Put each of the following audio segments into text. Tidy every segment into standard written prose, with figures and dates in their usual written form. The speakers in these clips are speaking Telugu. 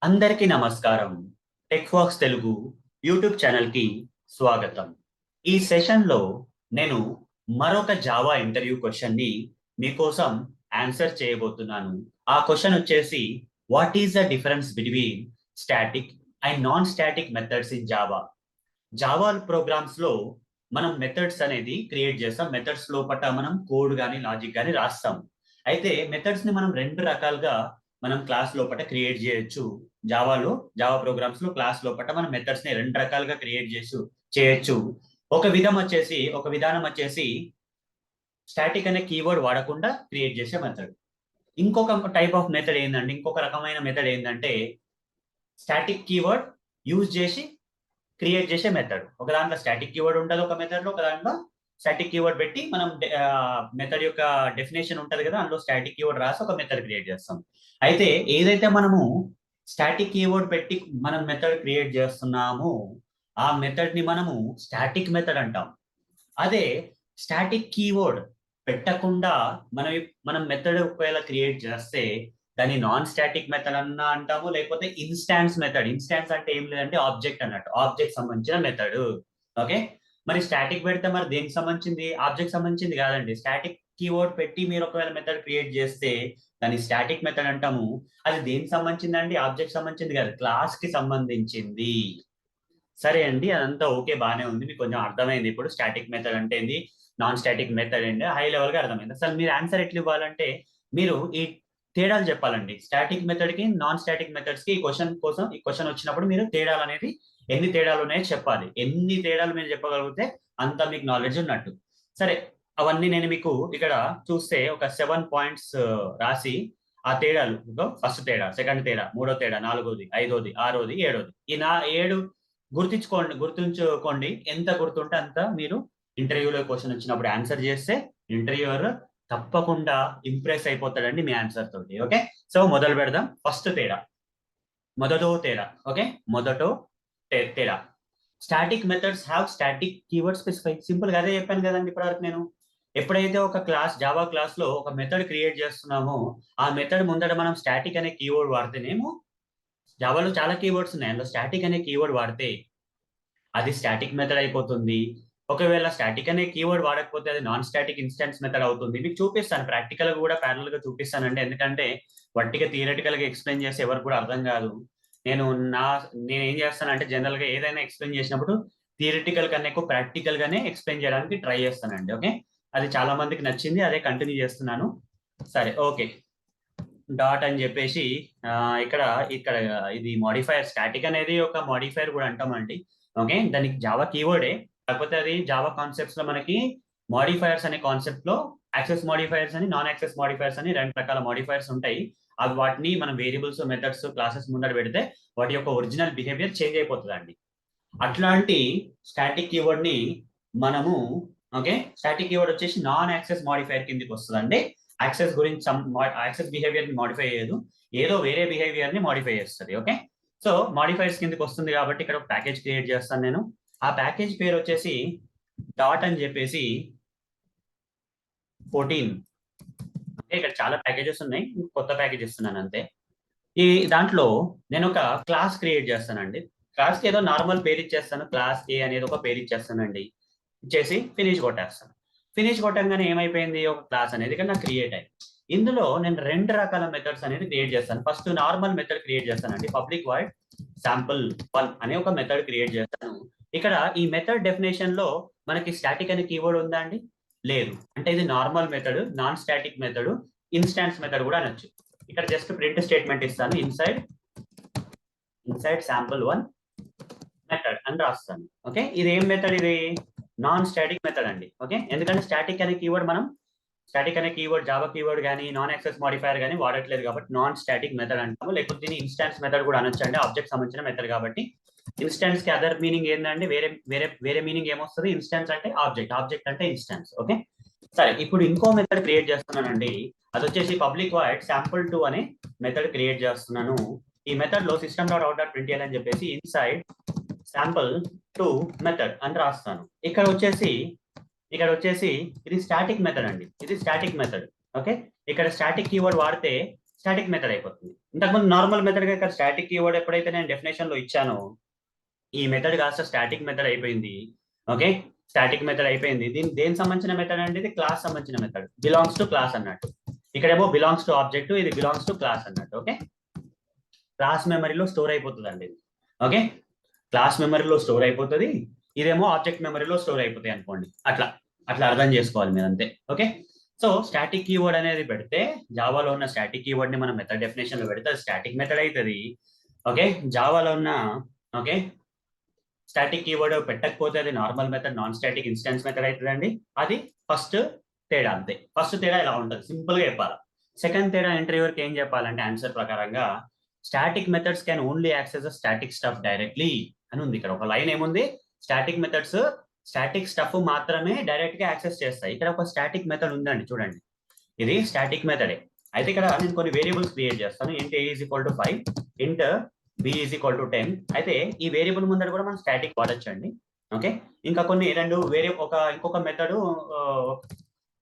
అందరికీ నమస్కారం. టెక్వాక్స్ తెలుగు యూట్యూబ్ ఛానల్కి స్వాగతం. ఈ సెషన్లో నేను మరొక జావా ఇంటర్వ్యూ క్వశ్చన్ని మీకోసం ఆన్సర్ చేయబోతున్నాను. ఆ క్వశ్చన్ వచ్చేసి what is the difference between static and non static methods in Java. Java programmes లో మనం మెథడ్స్ అనేది క్రియేట్ చేస్తాం. మెథడ్స్ లోపల మనం కోడ్ కానీ లాజిక్ కానీ రాస్తాం. అయితే మెథడ్స్ ని మనం రెండు రకాలుగా మనం క్లాస్ లోపల క్రియేట్ చేయొచ్చు. జావా ప్రోగ్రామ్స్ లో క్లాస్ లోపల మనం మెథడ్స్ ని రెండు రకాలుగా క్రియేట్ చేయొచ్చు. ఒక విధానం వచ్చేసి స్టాటిక్ అనే కీవర్డ్ వాడకుండా క్రియేట్ చేసే మెథడ్. ఇంకొక రకమైన మెథడ్ ఏంటంటే స్టాటిక్ కీవర్డ్ యూజ్ చేసి క్రియేట్ చేసే మెథడ్. ఒక దాంట్లో స్టాటిక్ కీవర్డ్ ఉంటుంది, ఒక మెథడ్ లో ఒక దాంట్లో స్టాటిక్ కీవర్డ్ పెట్టి మనం మెథడ్ యొక్క డెఫినేషన్ ఉంటుంది కదా, అందులో స్టాటిక్ కీవర్డ్ రాసి ఒక మెథడ్ క్రియేట్ చేస్తాం. అయితే ఏదైతే మనము స్టాటిక్ కీవర్డ్ పెట్టి మనం మెథడ్ క్రియేట్ చేస్తున్నామో ఆ మెథడ్ ని మనము స్టాటిక్ మెథడ్ అంటాం. అదే స్టాటిక్ కీవర్డ్ పెట్టకుండా మనం మెథడ్ ఒకవేళ క్రియేట్ చేస్తే దాన్ని నాన్ స్టాటిక్ మెథడ్ అన్నా అంటాము, లేకపోతే ఇన్స్టాన్స్ మెథడ్. ఇన్స్టాన్స్ అంటే ఏం లేదంటే ఆబ్జెక్ట్ అన్నట్టు, ఆబ్జెక్ట్ సంబంధించిన మెథడ్. ఓకే, మరి స్టాటిక్ పెడితే మరి దేనికి సంబంధించింది? ఆబ్జెక్ట్ సంబంధించింది కాదండి. స్టాటిక్ కీవర్డ్ పెట్టి మీరు ఒకవేళ మెథడ్ క్రియేట్ చేస్తే దాన్ని స్టాటిక్ మెథడ్ అంటాము. అది దేనికి సంబంధించింది అండి? ఆబ్జెక్ట్ సంబంధించింది కాదు, క్లాస్ కి సంబంధించింది. సరే అండి, అదంతా ఓకే, బాగానే ఉంది, మీకు కొంచెం అర్థమైంది ఇప్పుడు స్టాటిక్ మెథడ్ అంటే ఏంది, నాన్ స్టాటిక్ మెథడ్ ఏంటి, హై లెవెల్ గా అర్థమైంది. అసలు మీరు ఆన్సర్ ఎట్లా ఇవ్వాలంటే మీరు ఈ తేడాలు చెప్పాలండి. స్టాటిక్ మెథడ్ కి నాన్ స్టాటిక్ మెథడ్స్ కి ఈ క్వశ్చన్ వచ్చినప్పుడు మీరు తేడాలు అనేది ఎన్ని తేడాలు ఉన్నాయో చెప్పాలి. ఎన్ని తేడాలు మీరు చెప్పగలిగితే అంత మీకు నాలెడ్జ్ ఉన్నట్టు. సరే, అవన్నీ నేను మీకు ఇక్కడ చూస్తే ఒక 7 పాయింట్స్ రాసి ఆ తేడాలు, ఫస్ట్ తేడా, సెకండ్ తేడా, మూడో తేడా, నాలుగోది, ఐదోది, ఆరోది, ఏడోది, ఈ 7 గుర్తుంచుకోండి. ఎంత గుర్తుంటే అంత మీరు ఇంటర్వ్యూలో క్వశ్చన్ వచ్చినప్పుడు ఆన్సర్ చేస్తే ఇంటర్వ్యూవర్ తప్పకుండా ఇంప్రెస్ అయిపోతాడండి మీ ఆన్సర్ తోటి. ఓకే, సో మొదలు పెడదాం. ఫస్ట్ తేడా, మొదటో తేడా, static methods have static keyword specify. Simple గా అదే చెప్పాను కదండి ఇప్పటివరకు నేను. ఎప్పుడైతే ఒక జావా క్లాస్ లో ఒక మెథడ్ క్రియేట్ చేస్తున్నామో ఆ మెథడ్ ముందట మనం స్టాటిక్ అనే కీవర్డ్ వాడితేనేమో, జావాలో చాలా కీవర్డ్స్ ఉన్నాయి, అందులో స్టాటిక్ అనే కీవర్డ్ వాడితే అది స్టాటిక్ మెథడ్ అయిపోతుంది. ఒకవేళ స్టాటిక్ అనే కీవర్డ్ వాడకపోతే అది నాన్ స్టాటిక్ ఇన్స్టాన్స్ మెథడ్ అవుతుంది. మీకు చూపిస్తాను, ప్రాక్టికల్ గా కూడా ప్యారల్ గా చూపిస్తానండి. ఎందుకంటే వట్టిగా థియరటికల్ గా ఎక్స్ప్లెయిన్ చేస్తే ఎవరికి కూడా అర్థం కాదు. నేను ఏం చేస్తానంటే జనరల్ గా ఏదైనా ఎక్స్ప్లెయిన్ చేసినప్పుడు థియరటికల్ కన్నా ఎక్కువ ప్రాక్టికల్ గానే ఎక్స్ప్లెయిన్ చేయడానికి ట్రై చేస్తానండి. ఓకే, అది చాలా మందికి నచ్చింది, అదే కంటిన్యూ చేస్తున్నాను. సరే, ఓకే, డాట్ అని చెప్పేసి ఇక్కడ ఇక్కడ ఇది మాడిఫైయర్. స్టాటిక్ అనేది ఒక మాడిఫైయర్ కూడా అంటామండి. ఓకే, దానికి జావా కీవర్డే, కాకపోతే అది జావా కాన్సెప్ట్స్ లో మనకి మాడిఫైయర్స్ అనే కాన్సెప్ట్ లో యాక్సెస్ మాడిఫైయర్స్ అని, నాన్ యాక్సెస్ మాడిఫైయర్స్ అని రెండు రకాల మాడిఫైయర్స్ ఉంటాయి. అవి వాటిని మనం వేరియబుల్స్, మెథడ్స్, క్లాసెస్ ముందర పెడితే వాటి యొక్క ఒరిజినల్ బిహేవియర్ చేంజ్ అయిపోతుందండి. అట్లాంటి స్టాటిక్ కీవర్డ్ ని మనము, ఓకే, స్టాటిక్ కీవర్డ్ వచ్చేసి నాన్ యాక్సెస్ మాడిఫైయర్ కిందకి వస్తుందండి. యాక్సెస్ బిహేవియర్ ని మాడిఫై చేయదు, ఏదో వేరే బిహేవియర్ ని మాడిఫై చేస్తుంది. ఓకే, సో మాడిఫైర్స్ కిందకి వస్తుంది కాబట్టి ఇక్కడ ఒక ప్యాకేజ్ క్రియేట్ చేస్తాను నేను. ఆ ప్యాకేజ్ పేరు వచ్చేసి డాట్ అని చెప్పేసి 14. అంటే ఇక్కడ చాలా ప్యాకేజెస్ ఉన్నాయి, కొత్త ప్యాకేజ్ ఇస్తున్నాను అంతే. ఈ దాంట్లో నేను ఒక క్లాస్ క్రియేట్ చేస్తానండి. క్లాస్ కి ఏదో నార్మల్ పేరు ఇచ్చేస్తాను, క్లాస్ ఏ అనేది ఒక పేరు ఇచ్చేస్తానండి. ఇచ్చేసి ఫినిష్ కొట్టేస్తాను. ఫినిష్ కొట్టంగానే ఏమైపోయింది, ఒక క్లాస్ అనేది ఇక్కడ నాకు క్రియేట్ అయింది. ఇందులో నేను రెండు రకాల మెథడ్స్ అనేది క్రియేట్ చేస్తాను. ఫస్ట్ నార్మల్ మెథడ్ క్రియేట్ చేస్తానండి, పబ్లిక్ వాయిడ్ sample1 అనే ఒక మెథడ్ క్రియేట్ చేస్తాను. ఇక్కడ ఈ మెథడ్ డెఫినేషన్ లో మనకి స్టాటిక్ అనే కీవర్డ్ ఉందా అండి? లేదు. అంటే ఇది normal method, non static method, instance method కూడా అనొచ్చు. ఇక్కడ జస్ట్ ప్రింట్ స్టేట్మెంట్ ఇస్తాను, ఇన్సైడ్ sample1 మెథడ్ అని రాస్తాను. ఓకే, ఇది ఏం మెథడ్? ఇది నాన్ స్టాటిక్ మెథడ్ అండి. ఓకే, ఎందుకంటే స్టాటిక్ అనే కీవర్డ్ జావా కీవర్డ్ కానీ నాన్ యాక్సెస్ మాడిఫైయర్ కానీ వాడట్లేదు కాబట్టి నాన్ స్టాటిక్ మెథడ్ అంటాము. లేకపోతే దీన్ని ఇన్స్టాన్స్ మెథడ్ కూడా అనొచ్చు అండి, ఆబ్జెక్ట్ సంబంధించిన మెథడ్ కాబట్టి. ఇన్స్టాన్స్ కి అదర్ మీనింగ్ ఏంటంటే వేరే మీనింగ్ ఏమొస్తుంది? ఇన్స్టాన్స్ అంటే ఆబ్జెక్ట్ అంటే ఇన్స్టాన్స్. ఓకే, సరే, ఇప్పుడు ఇంకో మెథడ్ క్రియేట్ చేస్తున్నానండి. అది వచ్చేసి పబ్లిక్ వాయిడ్ sample2 అనే మెథడ్ క్రియేట్ చేస్తున్నాను. ఈ మెథడ్ లో system.out.println అని చెప్పేసి ఇన్సైడ్ sample2 మెథడ్ అని రాస్తాను. ఇక్కడ వచ్చేసి ఇది స్టాటిక్ మెథడ్ అండి, ఇది స్టాటిక్ మెథడ్. ఓకే, ఇక్కడ స్టాటిక్ కీవర్డ్ వాడితే స్టాటిక్ మెథడ్ అయిపోతుంది. ఇంతకుముందు నార్మల్ మెథడ్ గా ఇక్కడ స్టాటిక్ కీవర్డ్ ఎప్పుడైతే నేను డెఫినేషన్ లో ఇచ్చానో ఈ మెథడ్ కాస్త స్టాటిక్ మెథడ్ అయిపోయింది. ఓకే, స్టాటిక్ మెథడ్ అయిపోయింది. దేనికి సంబంధించిన మెథడ్ అంటే ఇది క్లాస్ సంబంధించిన మెథడ్, బిలాంగ్స్ టు క్లాస్ అన్నట్టు. ఇక్కడేమో బిలాంగ్స్ టు ఆబ్జెక్ట్, ఇది బిలాంగ్స్ టు క్లాస్ అన్నట్టు. ఓకే, క్లాస్ మెమరీలో స్టోర్ అయిపోతుంది అండి. ఓకే, క్లాస్ మెమరీలో స్టోర్ అయిపోతుంది, ఇదేమో ఆబ్జెక్ట్ మెమరీలో స్టోర్ అయిపోతాయి అనుకోండి. అట్లా అర్థం చేసుకోవాలి మీరు అంతే. ఓకే, సో స్టాటిక్ కీవర్డ్ అనేది పెడితే జావాలో ఉన్న స్టాటిక్ కీవర్డ్ ని మనం మెథడ్ డెఫినేషన్ లో పెడితే స్టాటిక్ మెథడ్ అవుతుంది. ఓకే, జావాలో ఉన్న ఓకే స్టాటిక్ కీవర్డ్ పెట్టకపోతే అది normal method, non static instance method అవుతుందండి. అది ఫస్ట్ తేడా, అంతే. ఫస్ట్ తేడా ఇలా ఉంటుంది, సింపుల్ గా చెప్పాలి. సెకండ్ తేడా ఇంటర్వ్యూవర్కి ఏం చెప్పాలంటే ఆన్సర్ ప్రకారంగా static methods can only access static stuff directly అని ఉంది. ఇక్కడ ఒక లైన్ ఏముంది, స్టాటిక్ మెథడ్స్ స్టాటిక్ స్టఫ్ మాత్రమే డైరెక్ట్ గా యాక్సెస్ చేస్తాయి. ఇక్కడ ఒక స్టాటిక్ మెథడ్ ఉందండి, చూడండి, ఇది స్టాటిక్ మెథడే. అయితే ఇక్కడ నేను కొన్ని వేరియబుల్స్ క్రియేట్ చేస్తాను. ఇంట్ a ఈజ్ ఈక్వల్ టు 5, ఇంట్ b ఈజ్ ఈక్వల్ టు 10. అయితే ఈ వేరియబుల్ ముందర కూడా మనం స్టాటిక్ వాడచ్చండి. ఓకే, ఇంకా కొన్ని ఇంకొక మెథడ్,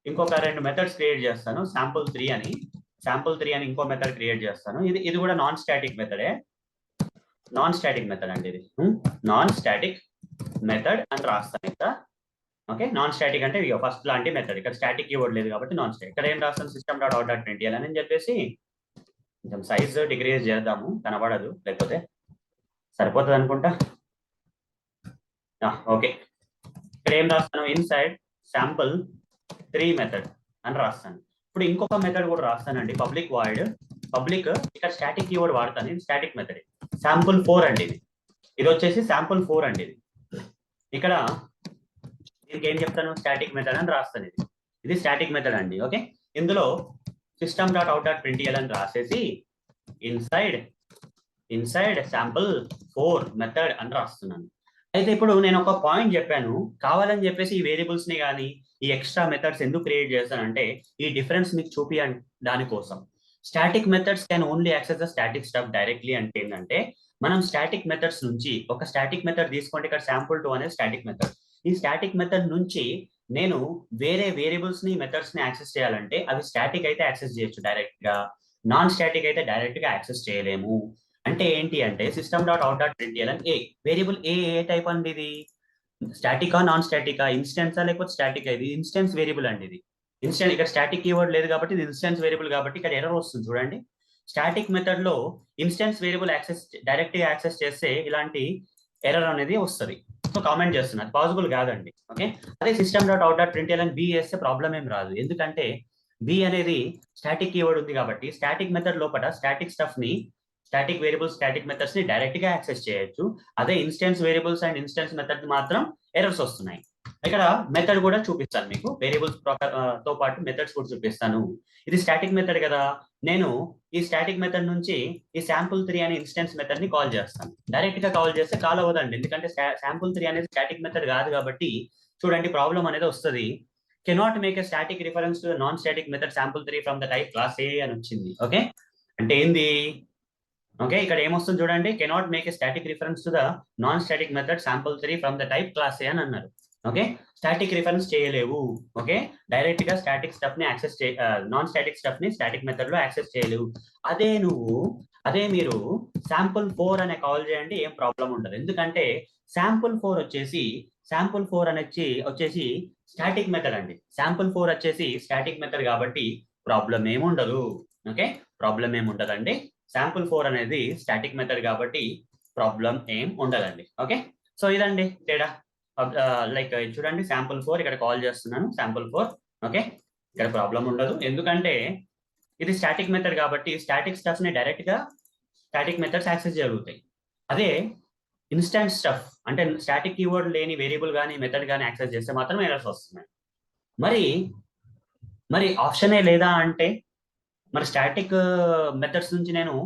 ఇంకొక 2 మెథడ్స్ క్రియేట్ చేస్తాను. sample3 అని ఇంకో మెథడ్ క్రియేట్ చేస్తాను. ఇది కూడా నాన్ స్టాటిక్ మెథడే, నాన్ స్టాటిక్ మెథడ్ అండి. ఇది నాన్ స్టాటిక్ మెథడ్ అని రాస్తాను ఇక్కడ. ఓకే, నాన్ స్టాటిక్ అంటే ఇక ఫస్ట్ లాంటి మెథడ్. ఇక్కడ స్టాటిక్ కీవర్డ్ లేదు కాబట్టి నాన్ స్టాటిక్. ఇక్కడ ఏం రాస్తాను, సిస్టమ్ డాట్ అవుట్ డాట్ ప్రింట్ఎల్ అని చెప్పేసి కొంచెం సైజ్ డిక్రీజ్ చేద్దాము, కనబడదు లేకపోతే. సరిపోతుంది అనుకుంటా. ఓకే, ఇక్కడ ఏం రాస్తాను, ఇన్సైడ్ sample3 మెథడ్ అని రాస్తాను. ఇప్పుడు ఇంకొక మెథడ్ కూడా రాస్తానండి, పబ్లిక్ వాయిడ్ పబ్లిక్. ఇక్కడ స్టాటిక్ కీవర్డ్ వాడతాను, ఇది స్టాటిక్ మెథడ్. sample4 అండి, ఇది వచ్చేసి sample4 అండి. ఇక్కడ దీనికి ఏం చెప్తాను, స్టాటిక్ మెథడ్ అని రాస్తాను. ఇది స్టాటిక్ మెథడ్ అండి. ఓకే, ఇందులో సిస్టమ్ డాట్ అవుట్ డాట్ ప్రింట్ఎల్ అని రాసేసి ఇన్సైడ్ sample4 మెథడ్ అని రాస్తున్నాను. అయితే ఇప్పుడు నేను ఒక పాయింట్ చెప్పాను, కావాలని చెప్పేసి ఈ వేరియబుల్స్ ని కానీ ఈ ఎక్స్ట్రా మెథడ్స్ ఎందుకు క్రియేట్ చేస్తానంటే ఈ డిఫరెన్స్ మీకు చూపియండి దానికోసం. Static methods can only access the static stuff directly అంటే ఏంటంటే మనం స్టాటిక్ మెథడ్స్ నుంచి ఒక స్టాటిక్ మెథడ్ తీసుకోండి, ఇక్కడ sample2 అనేది స్టాటిక్ మెథడ్. ఈ స్టాటిక్ మెథడ్ నుంచి నేను వేరే వేరియబుల్స్ ని మెథడ్స్ ని యాక్సెస్ చేయాలంటే అవి స్టాటిక్ అయితే యాక్సెస్ చేయొచ్చు డైరెక్ట్ గా, నాన్ స్టాటిక్ అయితే డైరెక్ట్ గా యాక్సెస్ చేయలేము. అంటే ఏంటి అంటే సిస్టమ్ డాట్ అవుట్ డాట్ ప్రింట్ఎల్ ఏ వేరియబుల్ ఏ టైప్ అండి, ఇది స్టాటికా నాన్ స్టాటికా, ఇన్స్టెన్సా లేకపోతే స్టాటిక్? ఇది ఇన్స్టెన్స్ వేరియబుల్ అండి. ఇది ఇన్స్టెన్స్, ఇక్కడ స్టాటిక్ కీవర్డ్ లేదు కాబట్టి ఇది ఇన్స్టెన్స్ వేరియబుల్ కాబట్టి ఇక్కడ ఎర్రర్ వస్తుంది చూడండి. స్టాటిక్ మెథడ్ లో ఇన్స్టెన్స్ వేరియబుల్ డైరెక్ట్ గా యాక్సెస్ చేస్తే ఇలాంటి ఎర్రర్ అనేది వస్తుంది. సో కామెంట్ చేస్తున్నారు, పాసిబుల్ కాదండి. ఓకే, అదే సిస్టమ్ డాట్ అవుట్ డాట్ ప్రింట్ఎల్ అని బి వేస్తే ప్రాబ్లం ఏం రాదు, ఎందుకంటే బి అనేది స్టాటిక్ కీవర్డ్ ఉంది కాబట్టి స్టాటిక్ మెథడ్ లోపల స్టాటిక్ స్టఫ్ ని, స్టాటిక్ వేరియబుల్స్ స్టాటిక్ మెథడ్స్ ని డైరెక్ట్ గా యాక్సెస్ చేయొచ్చు. అదే instance variables and instance method మాత్రం ఎర్రర్స్ వస్తున్నాయి. ఇక్కడ మెథడ్ కూడా చూపిస్తాను మీకు, వేరియబుల్స్ తో పాటు మెథడ్స్ కూడా చూపిస్తాను. ఇది స్టాటిక్ మెథడ్ కదా, నేను ఈ స్టాటిక్ మెథడ్ నుంచి ఈ sample3 అనే ఇన్స్టెన్స్ మెథడ్ ని కాల్ చేస్తాను. డైరెక్ట్ గా కాల్ చేస్తే కాల్ అవ్వదండి, ఎందుకంటే sample3 అనేది స్టాటిక్ మెథడ్ కాదు కాబట్టి. చూడండి ప్రాబ్లం అనేది వస్తుంది, cannot make a static reference to non static method sample3 from the type class A అని వచ్చింది. ఓకే, అంటే ఏంది, ఓకే ఇక్కడ ఏమొస్తుంది చూడండి, cannot make a static reference to the non static method sample3 from the type class A అని అన్నారు. ఓకే, స్టాటిక్ రిఫరెన్స్ చేయలేవు. ఓకే, డైరెక్ట్ గా స్టాటిక్ స్టఫ్ ని యాక్సెస్ నాన్ స్టాటిక్ స్టఫ్ ని స్టాటిక్ మెథడ్ లో యాక్సెస్ చేయలేవు. అదే మీరు sample4 అనే కాల్ చేయండి, ఏం ప్రాబ్లం ఉండదు. ఎందుకంటే sample4 వచ్చేసి స్టాటిక్ మెథడ్ అండి. sample4 వచ్చేసి స్టాటిక్ మెథడ్ కాబట్టి ప్రాబ్లం ఏముండదు. ఓకే, ప్రాబ్లం ఏం ఉండదండి. sample4 అనేది స్టాటిక్ మెథడ్ కాబట్టి ప్రాబ్లం ఏం ఉండదండి. ఓకే, సో ఇదండి తేడా. లైక్ చూడండి sample4 ఇక్కడ కాల్ చేస్తున్నాను sample4. ఓకే, ఇక్కడ ప్రాబ్లం ఉండదు, ఎందుకంటే ఇది స్టాటిక్ మెథడ్ కాబట్టి స్టాటిక్ స్టఫ్ ని డైరెక్ట్ గా స్టాటిక్ మెథడ్స్ యాక్సెస్ జరుగుతాయి. అదే ఇన్స్టెన్స్ స్టఫ్ అంటే స్టాటిక్ కీవర్డ్ లేని వేరియబుల్ కానీ మెథడ్ కానీ యాక్సెస్ చేస్తే మాత్రం ఎర్రర్స్ వస్తున్నాయి. మరి ఆప్షనే లేదా అంటే మరి స్టాటిక్ మెథడ్స్ నుంచి నేను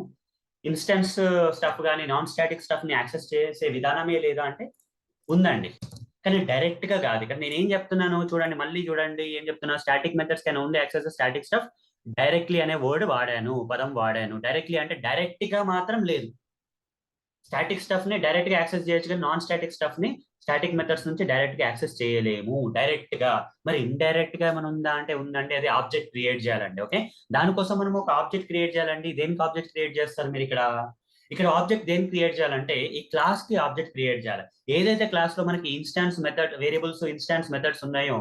ఇన్స్టెన్స్ స్టఫ్ కానీ నాన్ స్టాటిక్ స్టఫ్ ని యాక్సెస్ చేసే విధానమే లేదా అంటే ఉందండి, కానీ డైరెక్ట్ గా కాదు. ఇక్కడ నేను ఏం చెప్తున్నాను చూడండి, మళ్ళీ చూడండి ఏం చెప్తున్నా, static methods can only access static stuff directly అనే పదం వాడాను. డైరెక్ట్లీ అంటే డైరెక్ట్ గా మాత్రం లేదు. స్టాటిక్ స్టఫ్ ని డైరెక్ట్ గా యాక్సెస్ చేయొచ్చు కానీ నాన్ స్టాటిక్ స్టఫ్ ని స్టాటిక్ మెథడ్స్ నుంచి డైరెక్ట్ గా యాక్సెస్ చేయలేము డైరెక్ట్ గా. మరి ఇండైరెక్ట్ గా మనం ఉందా అంటే ఉందండి, అది ఆబ్జెక్ట్ క్రియేట్ చేయాలండి. ఓకే, దానికోసం మనం ఒక ఆబ్జెక్ట్ క్రియేట్ చేయాలండి. దేనికి ఆబ్జెక్ట్ క్రియేట్ చేస్తారు మీరు ఇక్కడ? ఇక్కడ ఆబ్జెక్ట్ దేనికి క్రియేట్ చేయాలంటే ఈ క్లాస్ కి ఆబ్జెక్ట్ క్రియేట్ చేయాలి. ఏదైతే క్లాస్ లో మనకి instance method variables instance methods ఉన్నాయో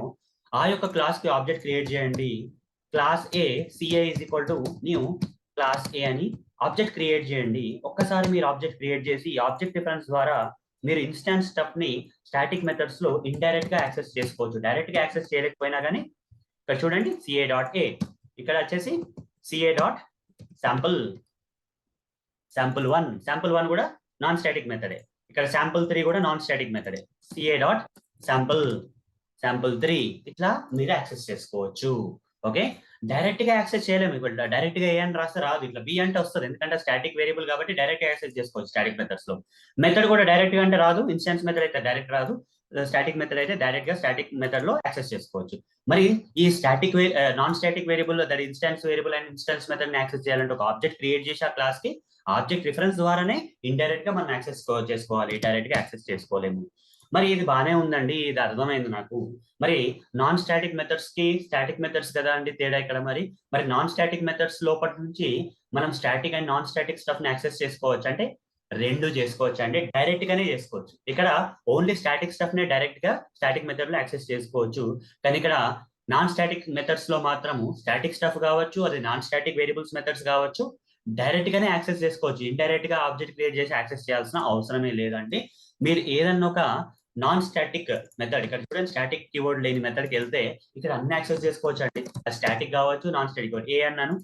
ఆ యొక్క క్లాస్ కి ఆబ్జెక్ట్ క్రియేట్ చేయండి. Class A CA is equal to new class A అని ఆబ్జెక్ట్ క్రియేట్ చేయండి. ఒక్కసారి మీరు ఆబ్జెక్ట్ క్రియేట్ చేసి ఈ ఆబ్జెక్ట్ డిఫరెన్స్ ద్వారా మీరు ఇన్స్టాన్స్ స్టఫ్ ని స్టాటిక్ మెథడ్స్ లో ఇండైరెక్ట్ గా యాక్సెస్ చేసుకోవచ్చు. డైరెక్ట్ గా యాక్సెస్ చేయలేకపోయినా కానీ ఇక్కడ చూడండి సిఏ డాట్ ఏ, ఇక్కడ వచ్చేసి సిఏ డాట్ శాంపుల్ వన్ కూడా నాన్ స్టాటిక్ మెథడే. ఇక్కడ శాంపుల్3 కూడా నాన్ స్టాటిక్ మెథడే. సిఏ డాట్ శాంపుల్3 ఇట్లా మీరు యాక్సెస్ చేసుకోవచ్చు. ఓకే, డైరెక్ట్ గా యాక్సెస్ చేయలేము. ఇక్కడ డైరెక్ట్ గా ఏ అని రాస్తే రాదు, ఇట్లా బి అంటే వస్తుంది. ఎందుకంటే స్టాటిక్ వేరియబుల్ కాబట్టి డైరెక్ట్ గా యాక్సెస్ చేసుకోవచ్చు స్టాటిక్ మెథడ్స్ లో. మెథడ్ కూడా డైరెక్ట్ గా అంటే రాదు, ఇన్స్టాన్స్ మెథడ్ అయితే డైరెక్ట్ రాదు, స్టాటిక్ మెథడ్ అయితే డైరెక్ట్ గా స్టాటిక్ మెథడ్ లో యాక్సెస్ చేసుకోవచ్చు. మరి ఈ static non static variable that instance variable and instance method ని యాక్సెస్ చేయాలంటే ఒక ఆబ్జెక్ట్ క్రియేట్ చేసి ఆ క్లాస్ కి ఆబ్జెక్ట్ రిఫరెన్స్ ద్వారానే ఇండైరెక్ట్ గా మనం యాక్సెస్ చేసుకోవాలి, డైరెక్ట్ గా యాక్సెస్ చేసుకోలేము. మరి ఇది బాగానే ఉందండి, ఇది అర్థమైంది నాకు. మరి నాన్ స్టాటిక్ మెథడ్స్ కి స్టాటిక్ మెథడ్స్ కదా అండి తేడా ఇక్కడ. మరి నాన్ స్టాటిక్ మెథడ్స్ లోపల నుంచి మనం static and non static stuff ని యాక్సెస్ చేసుకోవచ్చు అంటే రెండు చేసుకోవచ్చు అండి, డైరెక్ట్ గానే చేసుకోవచ్చు. ఇక్కడ ఓన్లీ స్టాటిక్ స్టఫ్ ని డైరెక్ట్ గా స్టాటిక్ మెథడ్ లో యాక్సెస్ చేసుకోవచ్చు. కానీ ఇక్కడ నాన్ స్టాటిక్ మెథడ్స్ లో మాత్రము స్టాటిక్ స్టఫ్ కావచ్చు, అది నాన్ స్టాటిక్ వేరియబుల్స్ మెథడ్స్ కావచ్చు, డైరెక్ట్ గానే యాక్సెస్ చేసుకోవచ్చు. ఇండైరెక్ట్ గా ఆబ్జెక్ట్ క్రియేట్ చేసి యాక్సెస్ చేయాల్సిన అవసరమే లేదండి. మీరు ఏదన్నా ఒక నాన్ స్టాటిక్ మెథడ్, ఇక్కడ చూడండి స్టాటిక్ కీవర్డ్ లేని మెథడ్కి వెళ్తే ఇక్కడ అన్ని యాక్సెస్ చేసుకోవచ్చు అండి. స్టాటిక్ కావచ్చు, నాన్ స్టాటిక్ కావచ్చు. ఏ అన్నాను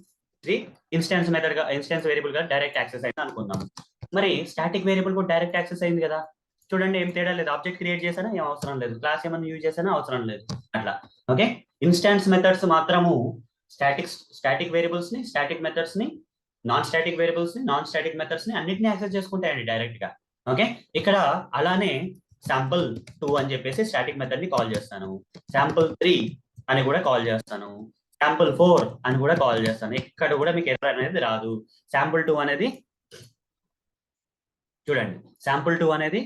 3 ఇన్స్టాన్స్ మెథడ్ గా ఇన్స్టాన్స్ వేరియబుల్ గా డైరెక్ట్ యాక్సెస్ అయింది అనుకుందాం. మరి స్టాటిక్ వేరియబుల్ కూడా డైరెక్ట్ యాక్సెస్ అయింది కదా. చూడండి ఏం తేడా లేదు, ఆబ్జెక్ట్ క్రియేట్ చేసానా ఏం అవసరం లేదు, క్లాస్ ఏమైనా యూజ్ చేసానా అవసరం లేదు అట్లా. ఓకే, ఇన్స్టాన్స్ మెథడ్స్ మాత్రము స్టాటిక్ వేరియబుల్స్ ని స్టాటిక్ మెథడ్స్ ని నాన్ స్టాటిక్ వేరియబుల్స్ ని నాన్ స్టాటిక్ మెథడ్స్ ని అన్నిటిని యాక్సెస్ చేసుకుంటాయండి డైరెక్ట్ గా. ఓకే, ఇక్కడ అలానే శాంపుల్2 అని చెప్పేసి స్టాటిక్ మెథడ్ ని కాల్ చేస్తాను, శాంపుల్3 అని కూడా కాల్ చేస్తాను, శాంపుల్4 అని కూడా కాల్ చేస్తాను. ఇక్కడ కూడా మీకు ఎర్రర్ అనేది రాదు. శాంపుల్2 అనేది చూడండి, శాంపుల్2 అనేది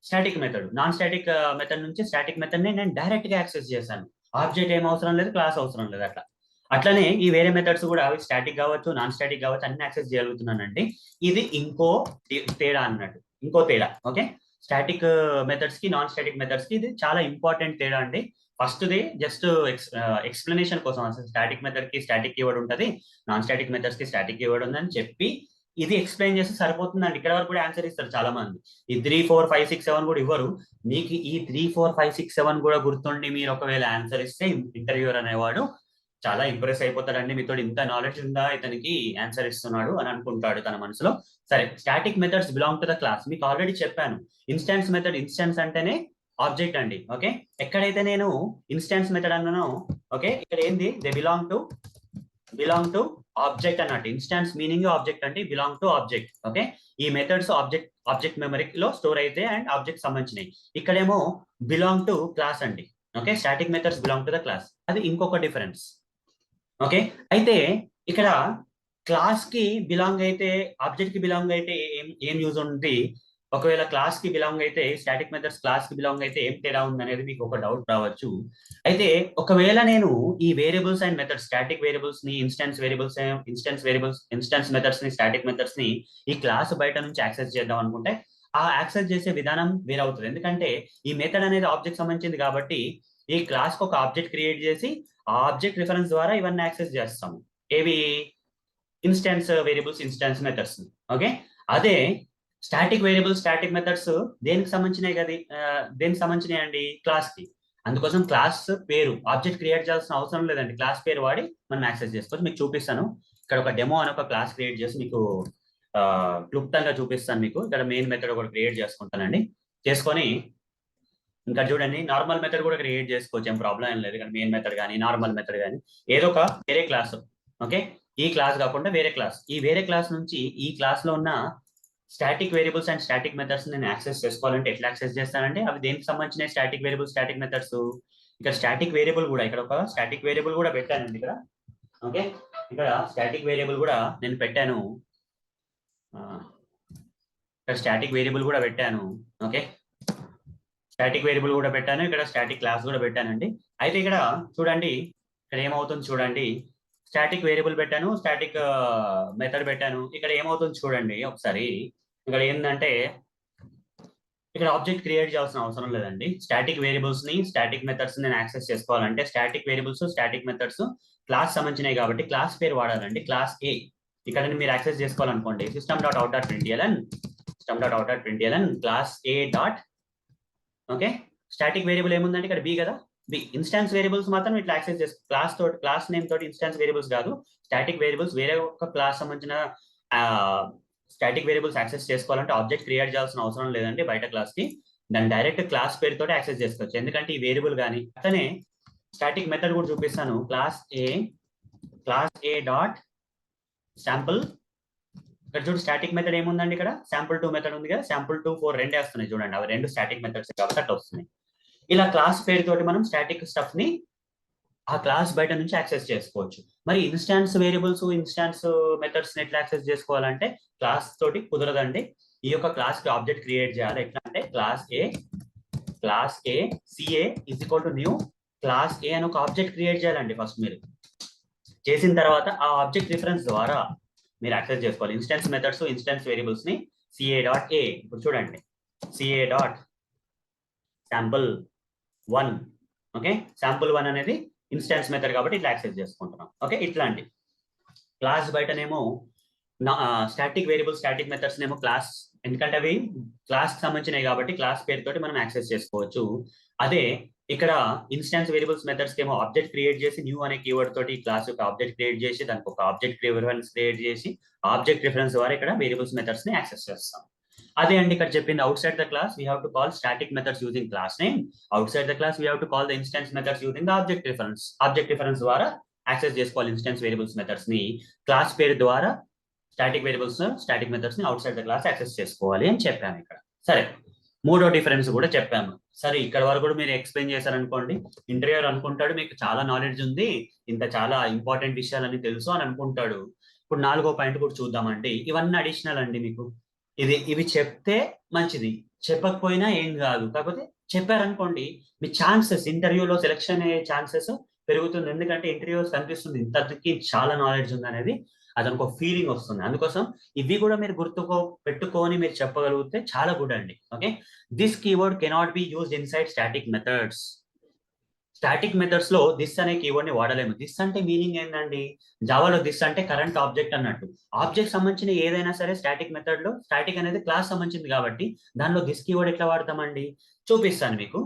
static method. Non static method నుంచి స్టాటిక్ మెథడ్ ని నేను డైరెక్ట్ గా యాక్సెస్ చేశాను. ఆబ్జెక్ట్ ఏం అవసరం లేదు, క్లాస్ అవసరం లేదు అట్లా. అట్లనే ఈ వేరే మెథడ్స్ కూడా అవి స్టాటిక్ కావచ్చు, నాన్ స్టాటిక్ కావచ్చు, అన్ని యాక్సెస్ చేయగలుగుతున్నానండి. ఇది ఇంకో తేడా అన్నట్టు, ఇంకో తేడా. ఓకే, స్టాటిక్ మెథడ్స్ కి నాన్ స్టాటిక్ మెథడ్స్ కి ఇది చాలా ఇంపార్టెంట్ తేడా అండి. ఫస్ట్ ది జస్ట్ ఎక్స్ప్లెనేషన్ కోసం, అసలు స్టాటిక్ మెథడ్ కి స్టాటిక్ కీవర్డ్ ఉంటుంది, నాన్ స్టాటిక్ మెథడ్స్ కి స్టాటిక్ కీవర్డ్ ఉందని చెప్పి ఇది ఎక్స్ప్లెయిన్ చేస్తే సరిపోతుందండి. ఇక్కడ వరకు కూడా ఆన్సర్ ఇస్తారు చాలా మంది. ఈ 3, 4, 5, 6, 7 కూడా ఇవ్వరు మీకు. ఈ 3, 4, 5, 6, 7 కూడా గుర్తుండి మీరు ఒకవేళ ఆన్సర్ ఇస్తే ఇంటర్వ్యూర్ అనేవాడు చాలా ఇంప్రెస్ అయిపోతాడండి. మీతో ఇంత నాలెడ్జ్ ఉందా ఇతనికి, ఆన్సర్ ఇస్తున్నాడు అని అనుకుంటాడు తన మనసులో. సరే, static methods belong to the class. మీకు ఆల్రెడీ చెప్పాను, ఇన్స్టాన్స్ మెథడ్, ఇన్స్టాన్స్ అంటేనే ఆబ్జెక్ట్ అండి. ఓకే, ఎక్కడైతే నేను ఇన్స్టాన్స్ మెథడ్ అన్నానో ఓకే, ఇక్కడ ఏంది, దే బిలాంగ్ టు ఆబ్జెక్ట్ అన్నట్టు. ఇన్స్టాన్స్ మీనింగ్ ఆబ్జెక్ట్ అంటే బిలాంగ్ టు ఆబ్జెక్ట్. ఓకే, ఈ మెథడ్స్ ఆబ్జెక్ట్ మెమరీలో స్టోర్ అయితే అండ్ ఆబ్జెక్ట్ సంబంధించినవి. ఇక్కడేమో బిలాంగ్ టు క్లాస్ అండి. Okay, static methods belong to the class, అది ఇంకొక డిఫరెన్స్. ఓకే, అయితే ఇక్కడ క్లాస్ కి బిలాంగ్ అయితే, ఆబ్జెక్ట్ కి బిలాంగ్ అయితే ఏం యూజ్ ఉంది, ఒకవేళ క్లాస్ కి బిలాంగ్ అయితే, స్టాటిక్ మెథడ్స్ క్లాస్ కి బిలాంగ్ అయితే ఏం తేడా ఉంది అనేది మీకు ఒక డౌట్ రావచ్చు. అయితే ఒకవేళ నేను ఈ variables and methods, static variables ని ఇన్స్టాన్స్ మెథడ్స్ ని స్టాటిక్ మెథడ్స్ ని ఈ క్లాస్ బయట నుంచి యాక్సెస్ చేద్దాం అనుకుంటే ఆ యాక్సెస్ చేసే విధానం వేరే అవుతుంది. ఎందుకంటే ఈ మెథడ్ అనేది ఆబ్జెక్ట్ సంబంధించింది కాబట్టి ఈ క్లాస్ కి ఒక ఆబ్జెక్ట్ క్రియేట్ చేసి ఆ ఆబ్జెక్ట్ రిఫరెన్స్ ద్వారా ఇవన్నీ యాక్సెస్ చేస్తాము. ఏవి, instance variables, instance methods. Okay, అదే స్టాటిక్ వేరియబుల్స్, స్టాటిక్ మెథడ్స్ దేనికి సంబంధించినాయి కదా, దేనికి సంబంధించినాయి అండి, క్లాస్ కి. అందుకోసం క్లాస్ పేరు ఆబ్జెక్ట్ క్రియేట్ చేయాల్సిన అవసరం లేదండి, క్లాస్ పేరు వాడి మనం యాక్సెస్ చేసుకోవచ్చు. మీకు చూపిస్తాను, ఇక్కడ ఒక డెమో అని ఒక క్లాస్ క్రియేట్ చేసి మీకు క్లుప్తంగా చూపిస్తాను. మీకు ఇక్కడ మెయిన్ మెథడ్ ఒకటి క్రియేట్ చేసుకుంటానండి. చేసుకొని ఇంకా చూడండి నార్మల్ మెథడ్ కూడా క్రియేట్ చేసుకోవచ్చు, ఏం ప్రాబ్లం ఏం లేదు. కానీ మెయిన్ మెథడ్ కానీ నార్మల్ మెథడ్ కానీ ఏదో ఒక వేరే క్లాస్. ఓకే, ఈ క్లాస్ కాకుండా వేరే క్లాస్, ఈ వేరే క్లాస్ నుంచి ఈ క్లాస్ లో ఉన్న static variables and static methods నేను యాక్సెస్ చేసుకోవాలంటే ఎట్లా యాక్సెస్ చేస్తానంటే అవి దేనికి సంబంధించిన స్టాటిక్ వేరియబుల్స్, స్టాటిక్ మెథడ్స్. ఇక్కడ స్టాటిక్ వేరియబుల్ కూడా, ఇక్కడ ఒక స్టాటిక్ వేరియబుల్ కూడా పెట్టానండి ఇక్కడ. ఓకే, ఇక్కడ స్టాటిక్ వేరియబుల్ కూడా నేను పెట్టాను, ఇక్కడ స్టాటిక్ వేరియబుల్ కూడా పెట్టాను. ఓకే, స్టాటిక్ వేరియబుల్ కూడా పెట్టాను, ఇక్కడ స్టాటిక్ క్లాస్ కూడా పెట్టానండి. అయితే ఇక్కడ చూడండి, ఇక్కడ ఏమవుతుంది చూడండి, స్టాటిక్ వేరియబుల్ పెట్టాను, స్టాటిక్ మెథడ్ పెట్టాను. ఇక్కడ ఏమవుతుంది చూడండి ఒకసారి. ఇక్కడ ఏంటంటే ఇక్కడ ఆబ్జెక్ట్ క్రియేట్ చేయాల్సిన అవసరం లేదండి. స్టాటిక్ వేరియబుల్స్ ని, స్టాటిక్ మెథడ్స్ నేను యాక్సెస్ చేసుకోవాలంటే static variables, static methods class సంబంధించినవి కాబట్టి క్లాస్ పేరు వాడాలండి, క్లాస్ ఏ. ఇక్కడ మీరు access చేసుకోవాలనుకోండి system.out.println class A dot. Okay, static variable ఏముందంటే ఇక్కడ బి కదా, బి. ఇన్స్టాన్స్ వేరియబుల్స్ మాత్రం ఇట్లా యాక్సెస్ చేసుకో, క్లాస్ నేమ్ తోటి ఇన్స్టాన్స్ వేరియబుల్స్ కాదు, స్టాటిక్ వేరియబుల్స్ వేరే ఒక క్లాస్ సంబంధించిన స్టాటిక్ వేరియబుల్స్ యాక్సెస్ చేసుకోవాలంటే ఆబ్జెక్ట్ క్రియేట్ చేయాల్సిన అవసరం లేదండి బయట క్లాస్ కి. దాన్ని డైరెక్ట్ క్లాస్ పేరుతో యాక్సెస్ చేసుకోవచ్చు, ఎందుకంటే ఈ వేరియబుల్ కానీ. అట్లనే స్టాటిక్ మెథడ్ కూడా చూపిస్తాను, క్లాస్ ఏ డాట్ శాంపుల్. ఇక్కడ చూడు స్టాటిక్ మెథడ్ ఏముందండి, ఇక్కడ sample2 మెథడ్ ఉంది కదా, sample2 4 రెండే వస్తున్నాయి చూడండి, అవి రెండు స్టాటిక్ మెథడ్స్ కాబట్టి అట్లా వస్తున్నాయి. ఇలా క్లాస్ పేరుతోటి మనం స్టాటిక్ స్టఫ్ ని ఆ క్లాస్ బయట నుంచి యాక్సెస్ చేసుకోవచ్చు. మరి ఇన్స్టాన్స్ వేరియబుల్స్, ఇన్స్టాన్స్ మెథడ్స్ ఎట్లా యాక్సెస్ చేసుకోవాలంటే క్లాస్ తోటి కుదరదండి. ఈ యొక్క క్లాస్ కి ఆబ్జెక్ట్ క్రియేట్ చేయాలి. ఎట్లా అంటే class A CA is equal to new class A అని ఒక ఆబ్జెక్ట్ క్రియేట్ చేయాలండి ఫస్ట్. మీరు చేసిన తర్వాత ఆ ఆబ్జెక్ట్ రిఫరెన్స్ ద్వారా మీరు యాక్సెస్ చేసుకోవాలి ఇన్స్టాన్స్ మెథడ్స్, ఇన్స్టాన్స్ వేరియబుల్స్ ని. CA.A, ఇప్పుడు చూడండి CA.sample1. ఓకే, sample1 అనేది ఇన్స్టాన్స్ మెథడ్ కాబట్టి ఇట్లా యాక్సెస్ చేసుకుంటున్నాం. ఓకే, ఇట్లాంటి క్లాస్ బయటనేమో స్టాటిక్ వేరియబుల్, స్టాటిక్ మెథడ్స్ నేమో క్లాస్, ఎందుకంటే అవి క్లాస్ సంబంధించినవి కాబట్టి క్లాస్ పేరుతోటి మనం యాక్సెస్ చేసుకోవచ్చు. అదే ఇక్కడ ఇన్స్టాన్స్ వేరియబుల్స్ మెథడ్స్ ఏమో ఆబ్జెక్ట్ క్రియేట్ చేసి న్యూ అనే కీవర్డ్ తోటి క్లాస్ యొక్క ఆబ్జెక్ట్ క్రియేట్ చేసి దానికి ఒక ఆబ్జెక్ట్ రిఫరెన్స్ క్రియేట్ చేసి ఆబ్జెక్ట్ రిఫరెన్స్ ద్వారా ఇక్కడ వేరియబుల్స్ మెథడ్స్ ని యాక్సెస్ చేస్తాం. అదే అండి ఇక్కడ చెప్పింది, out side the class we have to call static methods using class name. Out side the class we have to call the instance methods using the object reference. Object reference ద్వారా యాక్సెస్ చేసుకోవాలి ఇన్స్టాన్స్ వేరియబుల్స్ మెథడ్స్ ని. క్లాస్ పేరు ద్వారా స్టాటిక్ వేరియబుల్స్, స్టాటిక్ మెథడ్స్ ని out side the class access చేసుకోవాలి అని చెప్పాను ఇక్కడ. సరే, మూడో డిఫరెన్స్ కూడా చెప్పాము. సరే, ఇక్కడ వరకు కూడా మీరు ఎక్స్ప్లెయిన్ చేశారనుకోండి, ఇంటర్వ్యూర్ అనుకుంటాడు మీకు చాలా నాలెడ్జ్ ఉంది, ఇంత చాలా ఇంపార్టెంట్ విషయాలని తెలుసు అని అనుకుంటాడు. ఇప్పుడు నాలుగో పాయింట్ కూడా చూద్దామండి. ఇవన్నీ అడిషనల్ అండి మీకు. ఇవి చెప్తే మంచిది, చెప్పకపోయినా ఏం కాదు. కాకపోతే చెప్పారనుకోండి మీ ఛాన్సెస్, ఇంటర్వ్యూలో సెలెక్షన్ అయ్యే ఛాన్సెస్ పెరుగుతుంది. ఎందుకంటే ఇంటర్వ్యూస్ కనిపిస్తుంది ఇంతకి చాలా నాలెడ్జ్ ఉంది అనేది, అదొక ఫీలింగ్ వస్తుంది. అందుకోసం ఇవి కూడా మీరు పెట్టుకొని మీరు చెప్పగలిగితే చాలా గుడ్ అండి. Okay, this keyword cannot be used inside static methods. Static methods లో దిస్ అనే కీవర్డ్ ని వాడలేము. దిస్ అంటే మీనింగ్ ఏంటండి, జావాలో దిస్ అంటే కరెంట్ ఆబ్జెక్ట్ అన్నట్టు. ఆబ్జెక్ట్ సంబంధించిన ఏదైనా సరే స్టాటిక్ మెథడ్ లో, స్టాటిక్ అనేది క్లాస్ సంబంధించింది కాబట్టి దానిలో దిస్ కీవర్డ్ ఎట్లా వాడతామండి చూపిస్తాను మీకు.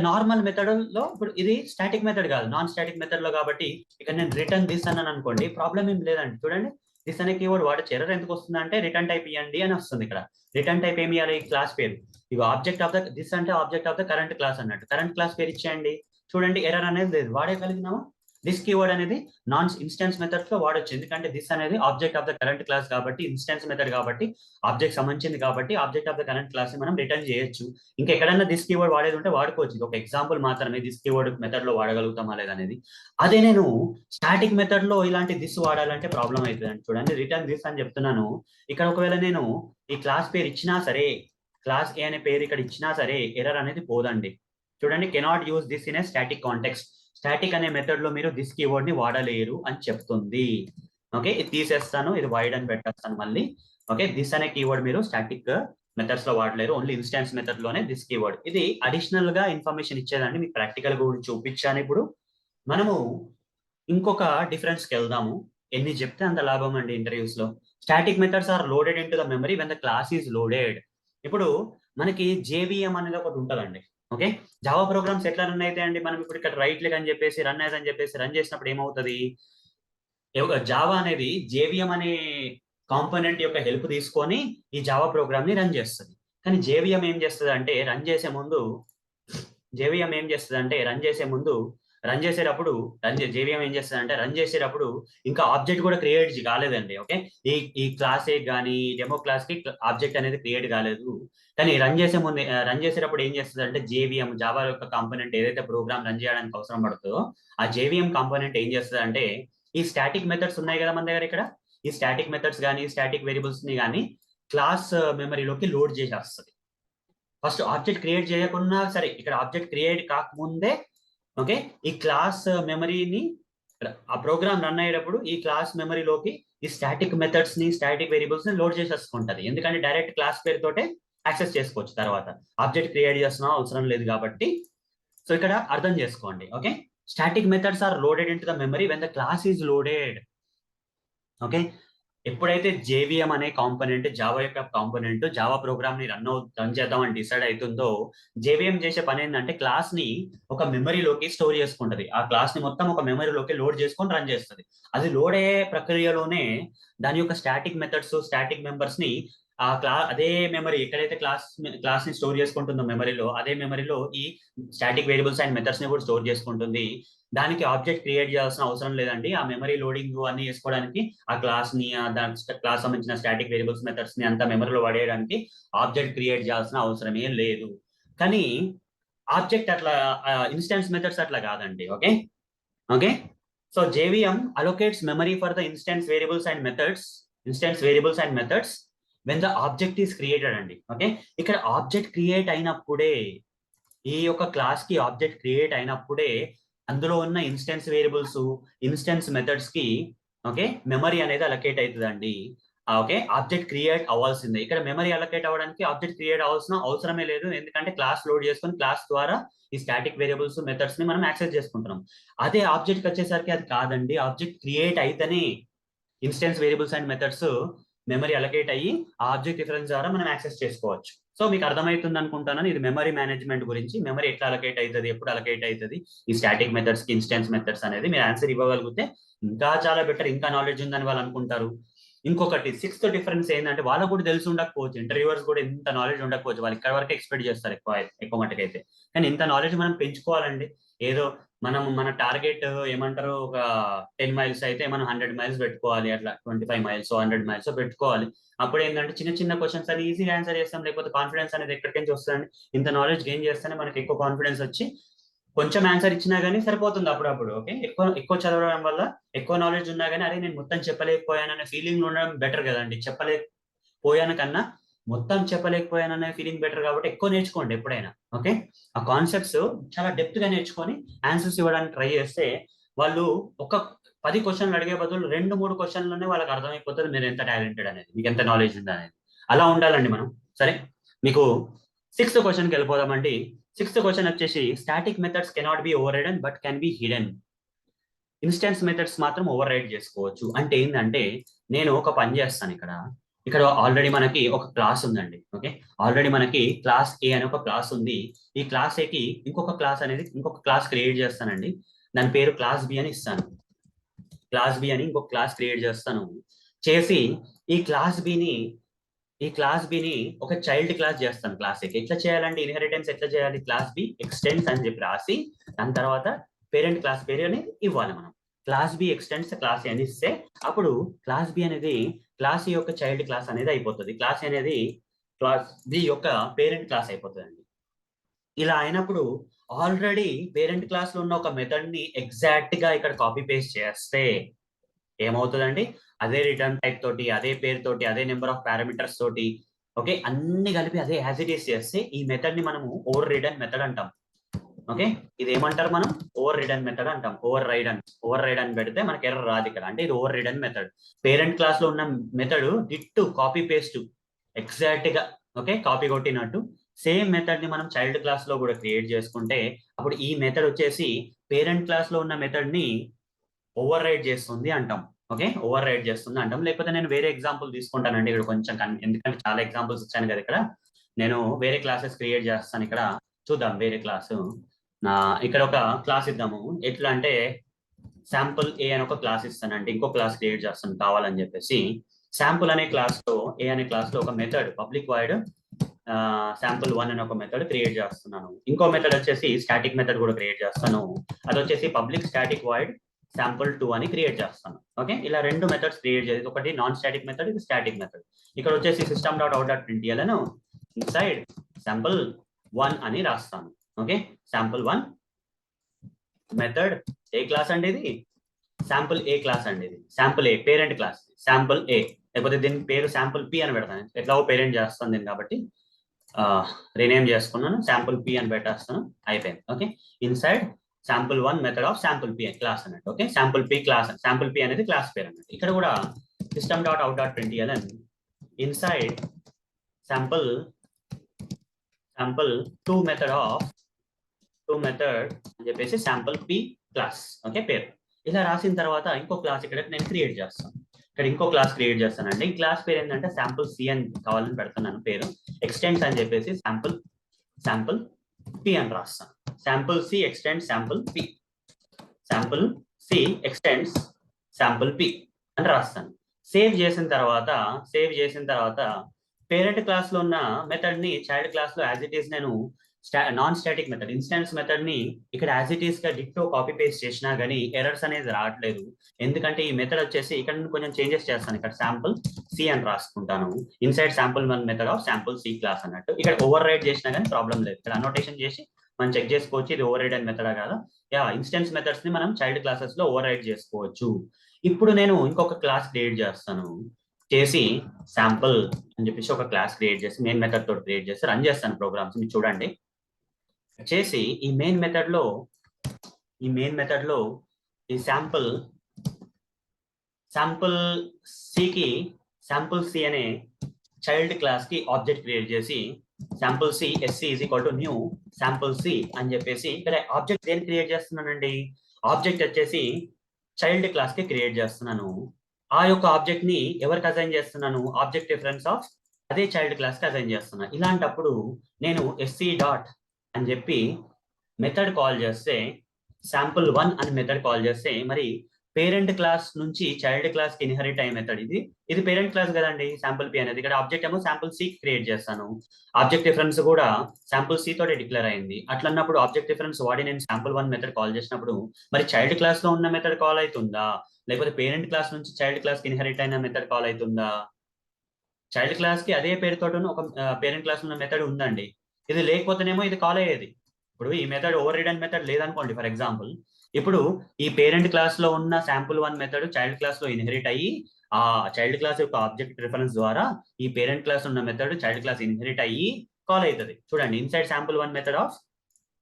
నార్మల్ మెథడ్ లో, ఇప్పుడు ఇది స్టాటిక్ మెథడ్ కాదు, నాన్ స్టాటిక్ మెథడ్ లో కాబట్టి ఇక్కడ నేను రిటర్న్ దిస్ అన్నాను అనుకోండి, ప్రాబ్లం ఏం లేదండి. చూడండి, దిస్ అనే కీవర్డ్ వాడచ్చు. ఎర్రర్ ఎందుకు వస్తుంది అంటే రిటర్న్ టైప్ ఇవ్వండి అని వస్తుంది. ఇక్కడ రిటర్న్ టైప్ ఏమి ఇవ్వాలి, క్లాస్ పేరు. ఇవి ఆబ్జెక్ట్ ఆఫ్ ద, దిస్ అంటే object of the current class అన్నట్టు, కరెంట్ క్లాస్ పేరు ఇచ్చేయండి. చూడండి, ఎర్రర్ అనేది లేదు, వాడేయగలిగినాము. దిస్ కీవర్డ్ అనేది నాన్ ఇన్స్టాన్స్ మెథడ్స్ లో వాడొచ్చు, ఎందుకంటే దిస్ అనేది object of the current class కాబట్టి, ఇన్స్టాన్స్ మెథడ్ కాబట్టి, ఆబ్జెక్ట్ సంబంధించింది కాబట్టి object of the current class ని మనం రిటర్న్ చేయొచ్చు. ఇంకా ఎక్కడైనా దిస్ కీవర్డ్ వాడేది ఉంటే వాడుకోవచ్చు. ఇది ఒక ఎగ్జాంపుల్ మాత్రమే, దిస్ కీవర్డ్ మెథడ్ లో వాడగలుగుతామా లేదనేది. అదే నేను స్టాటిక్ మెథడ్ లో ఇలాంటి దిస్ వాడాలంటే ప్రాబ్లం అవుతుంది. చూడండి, రిటర్న్ దిస్ అని చెప్తున్నాను. ఇక్కడ ఒకవేళ నేను ఈ క్లాస్ పేరు ఇచ్చినా సరే, క్లాస్ ఏ అనే పేరు ఇక్కడ ఇచ్చినా సరే ఎర్రర్ అనేది పోదండి. చూడండి, cannot use this in a static context. Static అనే మెథడ్ లో మీరు దిస్ కీవర్డ్ ని వాడలేరు అని చెప్తుంది. ఓకే, ఇది తీసేస్తాను, ఇది వైడ్ అని పెట్టేస్తాను మళ్ళీ. ఓకే, దిస్ అనే కీవర్డ్ మీరు స్టాటిక్ మెథడ్స్ లో వాడలేరు, ఓన్లీ ఇన్స్టాన్స్ మెథడ్ లోనే దిస్ కీవర్డ్. ఇది అడిషనల్ గా ఇన్ఫర్మేషన్ ఇచ్చేదండి, మీకు ప్రాక్టికల్ కూడా చూపించాను. ఇప్పుడు మనము ఇంకొక డిఫరెన్స్ కి వెళ్దాము. ఎన్ని చెప్తే అంత లాభం అండి ఇంటర్వ్యూస్ లో. Static methods are loaded into the memory when the class is loaded. ఇప్పుడు మనకి JVM అనేది ఒకటి ఉంటుందండి. ఓకే, జావా ప్రోగ్రామ్స్ ఎట్లా రన్ అయితే అండి, మనం ఇప్పుడు ఇక్కడ రైట్ క్లిక్ అని చెప్పేసి రన్ యాజ్ అని చెప్పేసి రన్ చేసినప్పుడు ఏమవుతుంది, జావా అనేది JVM అనే కాంపోనెంట్ యొక్క హెల్ప్ తీసుకొని ఈ జావా ప్రోగ్రామ్ ని రన్ చేస్తుంది. కానీ JVM ఏం చేస్తుంది అంటే రన్ చేసే ముందు రన్ చేసేటప్పుడు JVM ఏం చేస్తుంది అంటే రన్ చేసేటప్పుడు ఇంకా ఆబ్జెక్ట్ కూడా క్రియేట్ కాలేదండి. ఓకే, ఈ క్లాస్ ఏ కానీ డెమో క్లాస్ కి ఆబ్జెక్ట్ అనేది క్రియేట్ కాలేదు. కానీ రన్ చేసేటప్పుడు ఏం చేస్తుంది అంటే JVM, జావా యొక్క కాంపోనెంట్ ఏదైతే ప్రోగ్రామ్ రన్ చేయడానికి అవసరం పడుతుందో ఆ JVM కాంపోనెంట్ ఏం చేస్తుంది అంటే ఈ స్టాటిక్ మెథడ్స్ ఉన్నాయి కదా మన దగ్గర, ఇక్కడ ఈ స్టాటిక్ మెథడ్స్ కానీ స్టాటిక్ వేరియబుల్స్ ని కానీ క్లాస్ మెమరీలోకి లోడ్ చేసేస్తుంది. ఫస్ట్ ఆబ్జెక్ట్ క్రియేట్ చేయకుండా సరే, ఇక్కడ ఆబ్జెక్ట్ క్రియేట్ కాకముందే ఓకే ఈ క్లాస్ మెమరీని ఆ ప్రోగ్రామ్ రన్ అయ్యేటప్పుడు ఈ క్లాస్ మెమరీలోకి ఈ స్టాటిక్ మెథడ్స్ ని స్టాటిక్ వేరియబుల్స్ ని లోడ్ చేసేసుకుంటది. ఎందుకంటే డైరెక్ట్ క్లాస్ పేరుతోటే యాక్సెస్ చేసుకోవచ్చు. తర్వాత ఆబ్జెక్ట్ క్రియేట్ చేస్తున్నా అవసరం లేదు కాబట్టి. సో ఇక్కడ అర్థం చేసుకోండి. Okay, static methods are loaded into the memory when the class is loaded. Okay, ఎప్పుడైతే జేవిఎం అనే కాంపోనెంట్, జావా యొక్క కాంపోనెంట్ జావా ప్రోగ్రామ్ ని రన్ చేద్దాం అని డిసైడ్ అవుతుందో, జేవిఎం చేసే పని ఏంటంటే క్లాస్ ని ఒక మెమరీలోకి స్టోర్ చేసుకుంటది. ఆ క్లాస్ ని మొత్తం ఒక మెమరీలోకి లోడ్ చేసుకొని రన్ చేస్తుంది. అది లోడ్ అయ్యే ప్రక్రియలోనే దాని యొక్క స్టాటిక్ మెథడ్స్, స్టాటిక్ మెంబర్స్ ని అదే మెమరీ ఎక్కడైతే క్లాస్ ని స్టోర్ చేసుకుంటుందో మెమరీలో, అదే మెమరీలో ఈ స్టాటిక్ వేరియబుల్స్ అండ్ మెథడ్స్ ని కూడా స్టోర్ చేసుకుంటుంది. దానికి ఆబ్జెక్ట్ క్రియేట్ చేయాల్సిన అవసరం లేదండి. ఆ మెమరీ లోడింగ్ అన్ని చేసుకోవడానికి ఆ క్లాస్ ని, దాని క్లాస్ సంబంధించిన స్టాటిక్ వేరియబుల్స్ మెథడ్స్ ని అంతా మెమరీలో పడేయడానికి ఆబ్జెక్ట్ క్రియేట్ చేయాల్సిన అవసరమే లేదు. కానీ ఆబ్జెక్ట్ అట్లా, ఇన్స్టెన్స్ మెథడ్స్ అట్లా కాదండి. Okay okay so JVM allocates memory for the instance variables and methods when the object is created అండి. ఓకే, ఇక్కడ ఆబ్జెక్ట్ క్రియేట్ అయినప్పుడే, ఈ యొక్క క్లాస్ కి ఆబ్జెక్ట్ క్రియేట్ అయినప్పుడే అందులో ఉన్న ఇన్స్టెన్స్ వేరియబుల్స్, ఇన్స్టెన్స్ మెథడ్స్ కి ఓకే మెమరీ అనేది అలొకేట్ అవుతుందండి. ఓకే, ఆబ్జెక్ట్ క్రియేట్ అవ్వాల్సిందే. ఇక్కడ మెమరీ అలొకేట్ అవ్వడానికి ఆబ్జెక్ట్ క్రియేట్ అవ్వాల్సిన అవసరమే లేదు. ఎందుకంటే క్లాస్ లోడ్ చేసుకుని క్లాస్ ద్వారా ఈ స్టాటిక్ వేరియబుల్స్, మెథడ్స్ ని మనం యాక్సెస్ చేసుకుంటున్నాం. అదే ఆబ్జెక్ట్ వచ్చేసరికి అది కాదండి. ఆబ్జెక్ట్ క్రియేట్ అయితేనే instance variables and methods memory allocate అయ్యి ఆ ఆబ్జెక్ట్ రిఫరెన్స్ ద్వారా మనం యాక్సెస్ చేసుకోవచ్చు. సో మీకు అర్థమవుతుంది అనుకుంటాను. ఇది మెమరీ మేనేజ్మెంట్ గురించి, మెమరీ ఎట్లా అలొకేట్ అవుతుంది, ఎప్పుడు అలొకేట్ అవుతుంది, ఈ స్టాటిక్ మెథడ్స్ కి ఇన్స్టెన్స్ మెథడ్స్ అనేది మీరు ఆన్సర్ ఇవ్వగలిగితే ఇంకా చాలా బెటర్, ఇంకా నాలెడ్జ్ ఉందని వాళ్ళు అనుకుంటారు. ఇంకొకటి 6th డిఫరెన్స్ ఏంటంటే, వాళ్ళకు కూడా తెలిసి ఉండకపోవచ్చు, ఇంటర్వ్యూవర్స్ కూడా ఇంత నాలెడ్జ్ ఉండకపోవచ్చు, వాళ్ళు ఇక్కడ వరకు ఎక్స్పెక్ట్ చేస్తారు ఎక్కువ మటుకైతే. కానీ ఇంత నాలెడ్జ్ మనం పెంచుకోవాలండి. ఏదో మన టార్గెట్ ఏమంటారు, ఒక 10 మైల్స్ అయితే మనం 100 మైల్స్ పెట్టుకోవాలి, అట్లా 25 మైల్స్ 100 మైల్స్ పెట్టుకోవాలి. అప్పుడు ఏంటంటే చిన్న చిన్న క్వశ్చన్స్ అని ఈజీగా ఆన్సర్ చేస్తాం. లేకపోతే కాన్ఫిడెన్స్ అనేది ఎక్కడికి నుంచి వస్తుందండి. ఇంత నాలెడ్జ్ గెయిన్ చేస్తేనే మనకి ఎక్కువ కాన్ఫిడెన్స్ వచ్చి కొంచెం ఆన్సర్ ఇచ్చినా కానీ సరిపోతుంది అప్పుడప్పుడు. ఓకే, ఎక్కువ చదవడం వల్ల ఎక్కువ నాలెడ్జ్ ఉన్నా కానీ అరే నేను మొత్తం చెప్పలేకపోయాననే ఫీలింగ్ ఉండడం బెటర్ కదండి. చెప్పలేకపోయాను కన్నా మొత్తం చెప్పలేకపోయాననే ఫీలింగ్ బెటర్. కాబట్టి ఎక్కువ నేర్చుకోండి ఎప్పుడైనా. ఓకే, ఆ కాన్సెప్ట్స్ చాలా డెప్త్ గా నేర్చుకొని ఆన్సర్స్ ఇవ్వడానికి ట్రై చేస్తే వాళ్ళు ఒక 10 క్వశ్చన్లు అడిగే బదులు 2-3 క్వశ్చన్లోనే వాళ్ళకి అర్థమైపోతుంది మీరు ఎంత టాలెంటెడ్ అనేది, మీకు ఎంత నాలెడ్జ్ ఉంది అనేది. అలా ఉండాలండి మనం. సరే, మీకు 6th క్వశ్చన్కి వెళ్ళిపోదామండి. 6th క్వశ్చన్ వచ్చేసి static methods cannot be over Raiden but can be hidden. Instance methods మాత్రం ఓవర్ రైడ్ చేసుకోవచ్చు. అంటే ఏంటంటే, నేను ఒక పని చేస్తాను. ఇక్కడ ఆల్రెడీ మనకి ఒక క్లాస్ ఉందండి. ఓకే, ఆల్రెడీ మనకి క్లాస్ ఏ అనే ఒక క్లాస్ ఉంది. ఈ క్లాస్ ఏకి ఇంకొక క్లాస్ క్రియేట్ చేస్తానండి. దాని పేరు క్లాస్ బి అని ఇస్తాను. క్లాస్ బి అని ఇంకొక క్లాస్ క్రియేట్ చేస్తాను. చేసి ఈ క్లాస్ బిని ఒక చైల్డ్ క్లాస్ చేస్తాను క్లాస్ ఏకి. ఎట్లా చేయాలంటే, ఇన్హెరిటెన్స్ ఎట్లా చేయాలి, క్లాస్ బి ఎక్స్టెండ్స్ అని చెప్పి రాసి దాని తర్వాత పేరెంట్ క్లాస్ పేరు అనేది ఇవ్వాలి మనం. క్లాస్ బి ఎక్స్టెండ్స్ క్లాస్ అని ఇస్తే అప్పుడు క్లాస్ బి అనేది క్లాస్ యొక్క చైల్డ్ క్లాస్ అనేది అయిపోతుంది. క్లాస్ అనేది క్లాస్ బి యొక్క పేరెంట్ క్లాస్ అయిపోతుందండి. ఇలా అయినప్పుడు ఆల్రెడీ పేరెంట్ క్లాస్ లో ఉన్న ఒక మెథడ్ ని ఎగ్జాక్ట్ గా ఇక్కడ కాపీ పేస్ట్ చేస్తే ఏమవుతుందండి, అదే రిటర్న్ టైప్ తోటి, అదే పేరు తోటి, అదే నెంబర్ ఆఫ్ పారామీటర్స్ తోటి ఓకే అన్ని కలిపి అదే యాజ్ ఇట్ ఈస్ చేస్తే ఈ మెథడ్ ని మనము ఓవర్ రిటర్న్ మెథడ్ అంటాం. ఓకే, ఇది ఏమంటారు మనం, ఓవర్ రిటర్న్ మెథడ్ అంటాం. ఓవర్ రైడ్ అని పెడితే మనకి ఎర్రర్ రాదు ఇక్కడ. అంటే ఇది overridden method. Parent class లో ఉన్న method ditto copy paste exact గా ఓకే కాపీ కొట్టినట్టు సేమ్ మెథడ్ ని మనం చైల్డ్ క్లాస్ లో కూడా క్రియేట్ చేసుకుంటే అప్పుడు ఈ మెథడ్ వచ్చేసి పేరెంట్ క్లాస్ లో ఉన్న మెథడ్ ని ఓవర్ రైడ్ చేస్తుంది అంటాం. ఓకే, ఓవర్ రైడ్ చేస్తుంది అంటాం. లేకపోతే నేను వేరే ఎగ్జాంపుల్ తీసుకుంటానండి ఇక్కడ కొంచెం, ఎందుకంటే చాలా ఎగ్జాంపుల్స్ ఇచ్చాను కదా. ఇక్కడ నేను వేరే క్లాసెస్ క్రియేట్ చేస్తాను. ఇక్కడ చూద్దాం వేరే క్లాసు. ఇక్కడ ఒక క్లాస్ ఇద్దాము. ఎట్లా అంటే శాంపుల్ ఏ అని ఒక క్లాస్ ఇస్తానంటే ఇంకో క్లాస్ క్రియేట్ చేస్తాను కావాలని చెప్పేసి. శాంపుల్ అనే క్లాస్ లో ఏ అనే క్లాస్ లో ఒక మెథడ్ పబ్లిక్ వైడ్ sample1 అనే ఒక మెథడ్ క్రియేట్ చేస్తున్నాను. ఇంకో మెథడ్ వచ్చేసి స్టాటిక్ మెథడ్ కూడా క్రియేట్ చేస్తాను. అది వచ్చేసి పబ్లిక్ స్టాటిక్ వైడ్ sample2 అని క్రియేట్ చేస్తాను. ఓకే, ఇలా 2 మెథడ్స్ క్రియేట్ చేసి, ఒకటి నాన్ స్టాటిక్ మెథడ్, ఇది స్టాటిక్ మెథడ్. ఇక్కడ వచ్చేసి system.out.println అని ఇన్సైడ్ sample1 అని రాస్తాను. ఓకే, sample1 మెథడ్ ఏ క్లాస్ అండి, ఇది శాంపుల్ ఏ క్లాస్ అండి. ఇది శాంపుల్ ఏ పేరెంట్ క్లాస్, శాంపుల్ ఏ. లేకపోతే దీని పేరు శాంపుల్ పి అని పెడతాను, ఎట్లా పేరెంట్ చేస్తాను దీన్ని కాబట్టి రీనేమ్ చేసుకున్నాను, శాంపుల్ పి అని పెట్టేస్తాను, అయిపోయింది. Okay, inside sample 1 method of sample P class అన్నట్టు. Okay, sample P class, sample P అనేది క్లాస్ పేరు అన్నట్టు. ఇక్కడ కూడా system dot out dot println inside sample two method అని చెప్పేసి శాంపుల్ పి క్లాస్, ఓకే, పేరు. ఇలా రాసిన తర్వాత ఇంకో క్లాస్ ఇక్కడ నేను క్రియేట్ చేస్తాను. ఇక్కడ ఇంకో క్లాస్ క్రియేట్ చేస్తానండి. ఈ క్లాస్ పేరు ఏంటంటే శాంపుల్ సి అని కావాలని పెడుతున్నాను పేరు. ఎక్స్టెండ్స్ అని చెప్పేసి శాంపుల్ పి అని రాస్తాను. Sample C extend sample P, sample C extends sample P అని రాస్తాను. సేవ్ చేసిన తర్వాత పేరెంట్ క్లాస్ లో ఉన్న మెథడ్ ని చైల్డ్ క్లాస్ లో యాజ్ ఇట్ ఈస్ నేను non static method instance method ని ఇక్కడ యాజ్ ఇట్ ఈస్ గా డిక్టో కాపీ పేస్ట్ చేసినా గానీ ఎర్రర్స్ అనేది రావట్లేదు. ఎందుకంటే ఈ మెథడ్ వచ్చేసి ఇక్కడ కొంచెం చేంజెస్ చేస్తాను. ఇక్కడ శాంపుల్ సి అని రాసుకుంటాను, inside sample 1 method of sample C class అన్నట్టు. ఇక్కడ ఓవర్ రైడ్ చేసినా కానీ ప్రాబ్లం లేదు. ఇక్కడ అనోటేషన్ చేసి మనం చెక్ చేసుకోవచ్చు ఇది ఓవర్ రైడ్ అని మెథడా కాదా. ఇన్స్టెన్స్ మెథడ్స్ ని మనం చైల్డ్ క్లాసెస్ లో ఓవర్ రైడ్ చేసుకోవచ్చు. ఇప్పుడు నేను ఇంకొక క్లాస్ క్రియేట్ చేస్తాను, చేసి శాంపుల్ అని చెప్పేసి ఒక క్లాస్ క్రియేట్ చేసి మెయిన్ మెథడ్ తోటి క్రియేట్ చేసి రన్ చేస్తాను ప్రోగ్రామ్స్. మీరు చూడండి, చేసి ఈ మెయిన్ మెథడ్ లో ఈ శాంపుల్ సి అనే చైల్డ్ క్లాస్ కి ఆబ్జెక్ట్ క్రియేట్ చేసి sample C SC is equal to new sample C అని చెప్పేసి ఇక్కడ ఆబ్జెక్ట్ దేని క్రియేట్ చేస్తున్నానండి, ఆబ్జెక్ట్ వచ్చేసి చైల్డ్ క్లాస్ కి క్రియేట్ చేస్తున్నాను. ఆ యొక్క ఆబ్జెక్ట్ ని ఎవరికి అసైన్ చేస్తున్నాను, ఆబ్జెక్ట్ డిఫరెన్స్ ఆఫ్ అదే చైల్డ్ క్లాస్ కి అసైన్ చేస్తున్నాను. ఇలాంటప్పుడు నేను ఎస్సి డాట్ అని చెప్పి మెథడ్ కాల్ చేస్తే శాంపుల్ 1 అని మెథడ్ కాల్ చేస్తే మరి పేరెంట్ క్లాస్ నుంచి చైల్డ్ క్లాస్ కి ఇన్హెరిట్ అయ్యే మెథడ్ ఇది పేరెంట్ క్లాస్ కదండి శాంపుల్ పి అనేది. ఇక్కడ ఆబ్జెక్ట్ ఏమో శాంపుల్ సి క్రియేట్ చేస్తాను, ఆబ్జెక్ట్ డిఫరెన్స్ కూడా శాంపుల్ సి తోటి డిక్లేర్ అయింది. అట్లన్నప్పుడు ఆబ్జెక్ట్ డిఫరెన్స్ వాడి నేను శాంపుల్ 1 మెథడ్ కాల్ చేసినప్పుడు మరి చైల్డ్ క్లాస్ లో ఉన్న మెథడ్ కాల్ అవుతుందా, లేకపోతే పేరెంట్ క్లాస్ నుంచి చైల్డ్ క్లాస్ కి ఇన్హెరిట్ అయిన మెథడ్ కాల్ అవుతుందా? చైల్డ్ క్లాస్ కి అదే పేరుతో ఒక పేరెంట్ క్లాస్ ఉన్న మెథడ్ ఉందండి. ఇది లేకపోతేనేమో ఇది కాల్ అయ్యేది. ఇప్పుడు ఈ మెథడ్ ఓవర్ రిడన్ మెథడ్ లేదనుకోండి ఫర్ ఎగ్జాంపుల్, ఇప్పుడు ఈ పేరెంట్ క్లాస్ లో ఉన్న శాంపుల్ 1 మెథడ్ చైల్డ్ క్లాస్ లో ఇన్హెరిట్ అయ్యి ఆ చైల్డ్ క్లాస్ యొక్క ఆబ్జెక్ట్ రిఫరెన్స్ ద్వారా ఈ పేరెంట్ క్లాస్ ఉన్న మెథడ్ చైల్డ్ క్లాస్ ఇన్హెరిట్ అయ్యి కాల్ అవుతుంది. చూడండి, inside sample 1 method of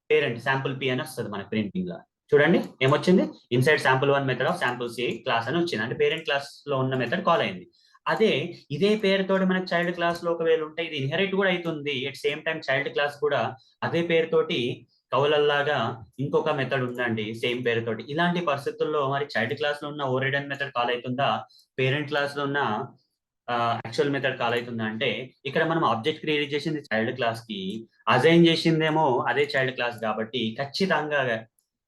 parent sample P అని వస్తుంది మన ప్రింటింగ్ లో. చూడండి ఏమొచ్చింది, inside sample 1 method of sample C class అని వచ్చింది. అంటే పేరెంట్ క్లాస్ లో ఉన్న మెథడ్ కాల్ అయింది. అదే ఇదే పేరుతోటి మనకి చైల్డ్ క్లాస్ లో ఒకవేళ ఉంటే ఇది ఇన్హెరిట్ కూడా అవుతుంది. At same time child class కూడా అదే పేరుతోటి కౌలల్లాగా ఇంకొక మెథడ్ ఉందండి సేమ్ పేరుతోటి. ఇలాంటి పరిస్థితుల్లో మరి చైల్డ్ క్లాస్ లో ఉన్న ఓవర్ రిడన్ మెథడ్ కాల్ అవుతుందా, పేరెంట్ క్లాస్ లో ఉన్న యాక్చువల్ మెథడ్ కాల్ అవుతుందా అంటే ఇక్కడ మనం ఆబ్జెక్ట్ క్రియేట్ చేసింది చైల్డ్ క్లాస్ కి, అసైన్ చేసిందేమో అదే చైల్డ్ క్లాస్ కాబట్టి ఖచ్చితంగా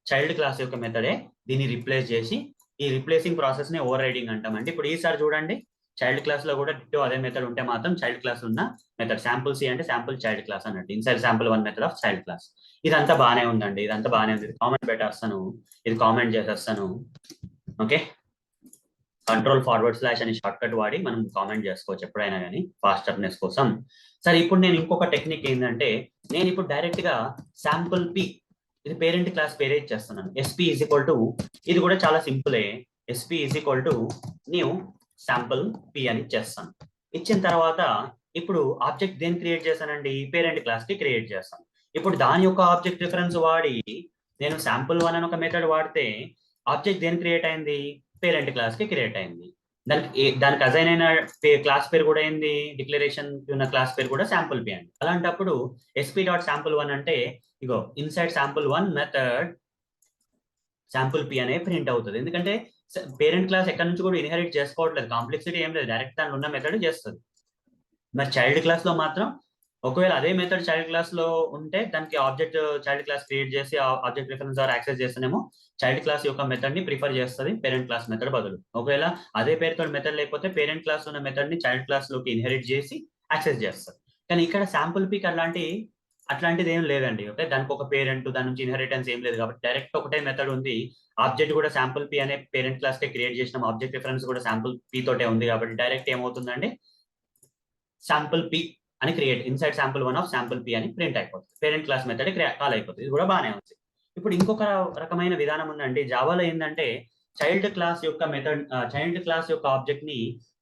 చైల్డ్ క్లాస్ యొక్క మెథడే దీన్ని రిప్లేస్ చేసి ఈ రిప్లేసింగ్ ప్రాసెస్ ని ఓవర్ రైడింగ్ అంటామండి. ఇప్పుడు ఈసారి చూడండి, చైల్డ్ క్లాస్ లో కూడా డిట్టో అదే మెథడ్ ఉంటే మాత్రం చైల్డ్ క్లాస్ ఉన్న మెథడ్ శాంపుల్ సి అంటే శాంపుల్ చైల్డ్ క్లాస్ అన్నట్టు, inside sample 1 method of child class. ఇదంతా బాగానే ఉందండి, ఇదంతా బాగానే ఉంది. ఇది కామెంట్ పెట్టేస్తాను, ఇది కామెంట్ చేసేస్తాను. ఓకే, Ctrl// అని షార్ట్ కట్ వాడి మనం కామెంట్ చేసుకోవచ్చు ఎప్పుడైనా కానీ ఫాస్టర్నెస్ కోసం. సరే, ఇప్పుడు నేను ఇంకొక టెక్నిక్ ఏంటంటే నేను ఇప్పుడు డైరెక్ట్ గా శాంపుల్ పి ఇది పేరెంట్ క్లాస్ పేరే ఇచ్చేస్తున్నాను. ఎస్పీ ఈజ్ ఈక్వల్ టు, ఇది కూడా చాలా సింపులే, SP is equal to new sample P అని ఇచ్చేస్తాను. ఇచ్చిన తర్వాత ఇప్పుడు ఆబ్జెక్ట్ దేని క్రియేట్ చేశానండి, పేరెంట్ క్లాస్ కి క్రియేట్ చేస్తాను. ఇప్పుడు దాని యొక్క ఆబ్జెక్ట్ రిఫరెన్స్ వాడి నేను శాంపుల్ 1 అని ఒక మెథడ్ వాడితే ఆబ్జెక్ట్ దేని క్రియేట్ అయింది, పేరెంట్ క్లాస్ కి క్రియేట్ అయింది. దానికి అసైన్ అయిన క్లాస్ పేరు కూడా ఏంది, డిక్లరేషన్ ఉన్న క్లాస్ పేరు కూడా శాంపుల్ పి అండి. అలాంటప్పుడు ఎస్పీ డాట్ శాంపుల్ 1 అంటే ఇగో inside sample 1 method sample P అనే ప్రింట్ అవుతుంది. ఎందుకంటే పేరెంట్ క్లాస్ ఎక్కడి నుంచి కూడా ఇన్హెరిట్ చేసుకోవట్లేదు, కాంప్లెక్సిటీ ఏం లేదు, డైరెక్ట్ దాంట్లో ఉన్న మెథడ్ చేస్తుంది. మరి చైల్డ్ క్లాస్ లో మాత్రం ఒకవేళ అదే మెథడ్ చైల్డ్ క్లాస్ లో ఉంటే దానికి ఆబ్జెక్ట్ చైల్డ్ క్లాస్ క్రియేట్ చేసి ఆబ్జెక్ట్ రిఫరెన్స్ ద్వారా యాక్సెస్ చేస్తేనేమో చైల్డ్ క్లాస్ యొక్క మెథడ్ ని ప్రిఫర్ చేస్తుంది పేరెంట్ క్లాస్ మెథడ్ బదులు. ఒకవేళ అదే పేరుతో మెథడ్ లేకపోతే పేరెంట్ క్లాస్ ఉన్న మెథడ్ ని చైల్డ్ క్లాస్ లోకి ఇన్హెరిట్ చేసి యాక్సెస్ చేస్తుంది. కానీ ఇక్కడ శాంపుల్ పిక్ అట్లాంటిది ఏం లేదండి. ఓకే, దానికి ఒక పేరెంట్ దాని నుంచి ఇన్హెరిటెన్స్ ఏం లేదు కాబట్టి డైరెక్ట్ ఒకటే మెథడ్ ఉంది. ఆబ్జెక్ట్ కూడా శాంపుల్ పి అనే పేరెంట్ క్లాస్ కే క్రియేట్ చేసినాం, ఆబ్జెక్ట్ రిఫరెన్స్ కూడా శాంపుల్ పి తోటే ఉంది కాబట్టి డైరెక్ట్ ఏమవుతుందండి, శాంపుల్ పి అని create inside sample 1 of sample P అని ప్రింట్ అయిపోతుంది, పేరెంట్ క్లాస్ మెథడ్ కాల్ అయిపోతుంది. ఇది కూడా బాగానే ఉంది. ఇప్పుడు ఇంకొక రకమైన విధానం ఉందండి జావాలో. ఏంటంటే చైల్డ్ క్లాస్ యొక్క ఆబ్జెక్ట్ ని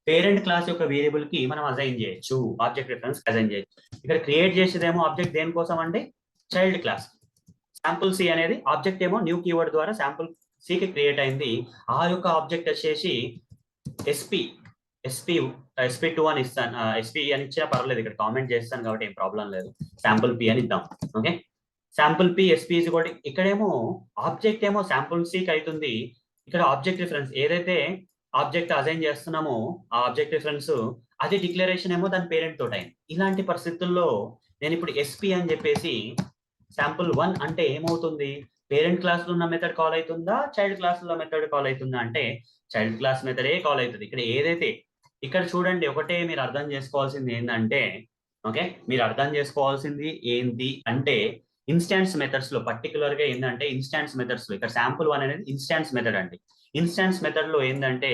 పేరెంట్ క్లాస్ యొక్క వేరియబుల్ కి మనం అసైన్ చేయొచ్చు, ఆబ్జెక్ట్ రిఫరెన్స్ అసైన్ చేయొచ్చు. ఇక్కడ క్రియేట్ చేసేదేమో ఆబ్జెక్ట్ దేనికోసం అంటే చైల్డ్ క్లాస్. శాంపుల్ సి అనేది ఆబ్జెక్ట్ ఏమో న్యూ కీవర్డ్ ద్వారా శాంపుల్ సికి క్రియేట్ అయింది. ఆ యొక్క ఆబ్జెక్ట్ వచ్చేసి ఎస్పీ ఎస్పీ ఎస్పీ2 అని ఇస్తాను. ఎస్పీ అని ఇచ్చినా పర్లేదు, ఇక్కడ కామెంట్ చేస్తాను కాబట్టి ఏం ప్రాబ్లం లేదు. శాంపుల్ పి అని ఇద్దాం. ఓకే, శాంపుల్ పి ఎస్పీ కూడా ఇక్కడేమో ఆబ్జెక్ట్ ఏమో శాంపుల్ సికి అవుతుంది. ఇక్కడ ఆబ్జెక్ట్ రిఫరెన్స్ ఏదైతే ఆబ్జెక్ట్ అసైన్ చేస్తున్నామో ఆ ఆబ్జెక్ట్ రిఫరెన్స్ అది డిక్లరేషన్ ఏమో దాని పేరెంట్ తోటి అయింది. ఇలాంటి పరిస్థితుల్లో నేను ఇప్పుడు ఎస్పీ అని చెప్పేసి శాంపుల్1 అంటే ఏమవుతుంది, పేరెంట్ క్లాస్ లో ఉన్న మెథడ్ కాల్ అవుతుందా, చైల్డ్ క్లాస్ లో మెథడ్ కాల్ అవుతుందా అంటే చైల్డ్ క్లాస్ మెథడే కాల్ అవుతుంది. ఇక్కడ ఏదైతే ఇక్కడ చూడండి, ఒకటే మీరు అర్థం చేసుకోవాల్సింది ఏంటంటే, ఓకే, మీరు అర్థం చేసుకోవాల్సింది ఏంటి అంటే ఇన్స్టాన్స్ మెథడ్స్ లో పర్టికులర్ గా ఏంటంటే ఇన్స్టాన్స్ మెథడ్స్ లో ఇక్కడ శాంపుల్1 అనేది ఇన్స్టాన్స్ మెథడ్ అండి. ఇన్స్టాన్స్ మెథడ్ లో ఏంటంటే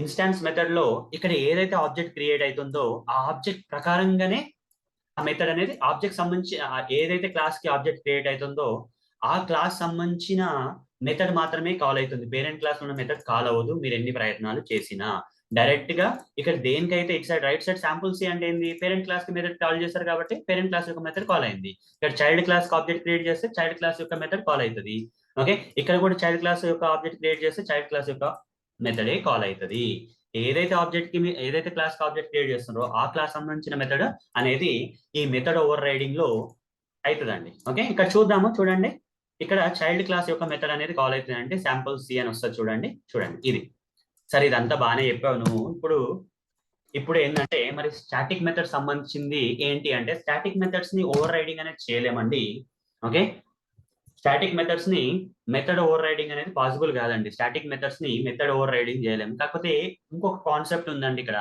ఇన్స్టాన్స్ మెథడ్ లో ఇక్కడ ఏదైతే ఆబ్జెక్ట్ క్రియేట్ అవుతుందో ఆ ఆబ్జెక్ట్ ప్రకారంగానే ఆ మెథడ్ అనేది ఆబ్జెక్ట్ సంబంధించి ఏదైతే క్లాస్ కి ఆబ్జెక్ట్ క్రియేట్ అవుతుందో ఆ క్లాస్ సంబంధించిన మెథడ్ మాత్రమే కాల్ అవుతుంది. పేరెంట్ క్లాస్ ఉన్న మెథడ్ కాల్ అవ్వదు మీరు ఎన్ని ప్రయత్నాలు చేసినా. డైరెక్ట్ గా ఇక్కడ దేనికైతే ఇటు side right side sample C అంటే ఏంది, పేరెంట్ క్లాస్ కి మెథడ్ కాల్ చేస్తారు కాబట్టి పేరెంట్ క్లాస్ యొక్క మెథడ్ కాల్ అయింది. ఇక్కడ చైల్డ్ క్లాస్ ఆబ్జెక్ట్ క్రియేట్ చేస్తే చైల్డ్ క్లాస్ యొక్క మెథడ్ కాల్ అవుతుంది. ఓకే, ఇక్కడ కూడా చైల్డ్ క్లాస్ యొక్క ఆబ్జెక్ట్ క్రియేట్ చేస్తే చైల్డ్ క్లాస్ యొక్క మెథడే కాల్ అవుతుంది. ఏదైతే ఆబ్జెక్ట్ కి ఏదైతే క్లాస్ ఆబ్జెక్ట్ క్రియేట్ చేస్తున్నారో ఆ క్లాస్ సంబంధించిన మెథడ్ అనేది ఈ మెథడ్ ఓవర్ రైడింగ్ లో అవుతుందండి. ఓకే, ఇక్కడ చూద్దాము. చూడండి, ఇక్కడ చైల్డ్ క్లాస్ యొక్క మెథడ్ అనేది కాల్ అవుతుంది అంటే శాంపుల్ సి అని వస్తుంది. చూడండి చూడండి ఇది సరే, ఇదంతా బాగానే చెప్పావు నువ్వు. ఇప్పుడు ఏంటంటే మరి స్టాటిక్ మెథడ్ సంబంధించింది ఏంటి అంటే స్టాటిక్ మెథడ్స్ ని ఓవర్ రైడింగ్ అనేది చేయలేమండి. ఓకే, స్టాటిక్ మెథడ్స్ ని మెథడ్ ఓవర్ రైడింగ్ అనేది పాసిబుల్ కాదండి. స్టాటిక్ మెథడ్స్ ని మెథడ్ ఓవర్ రైడింగ్ చేయలేము. కాకపోతే ఇంకొక కాన్సెప్ట్ ఉందండి, ఇక్కడ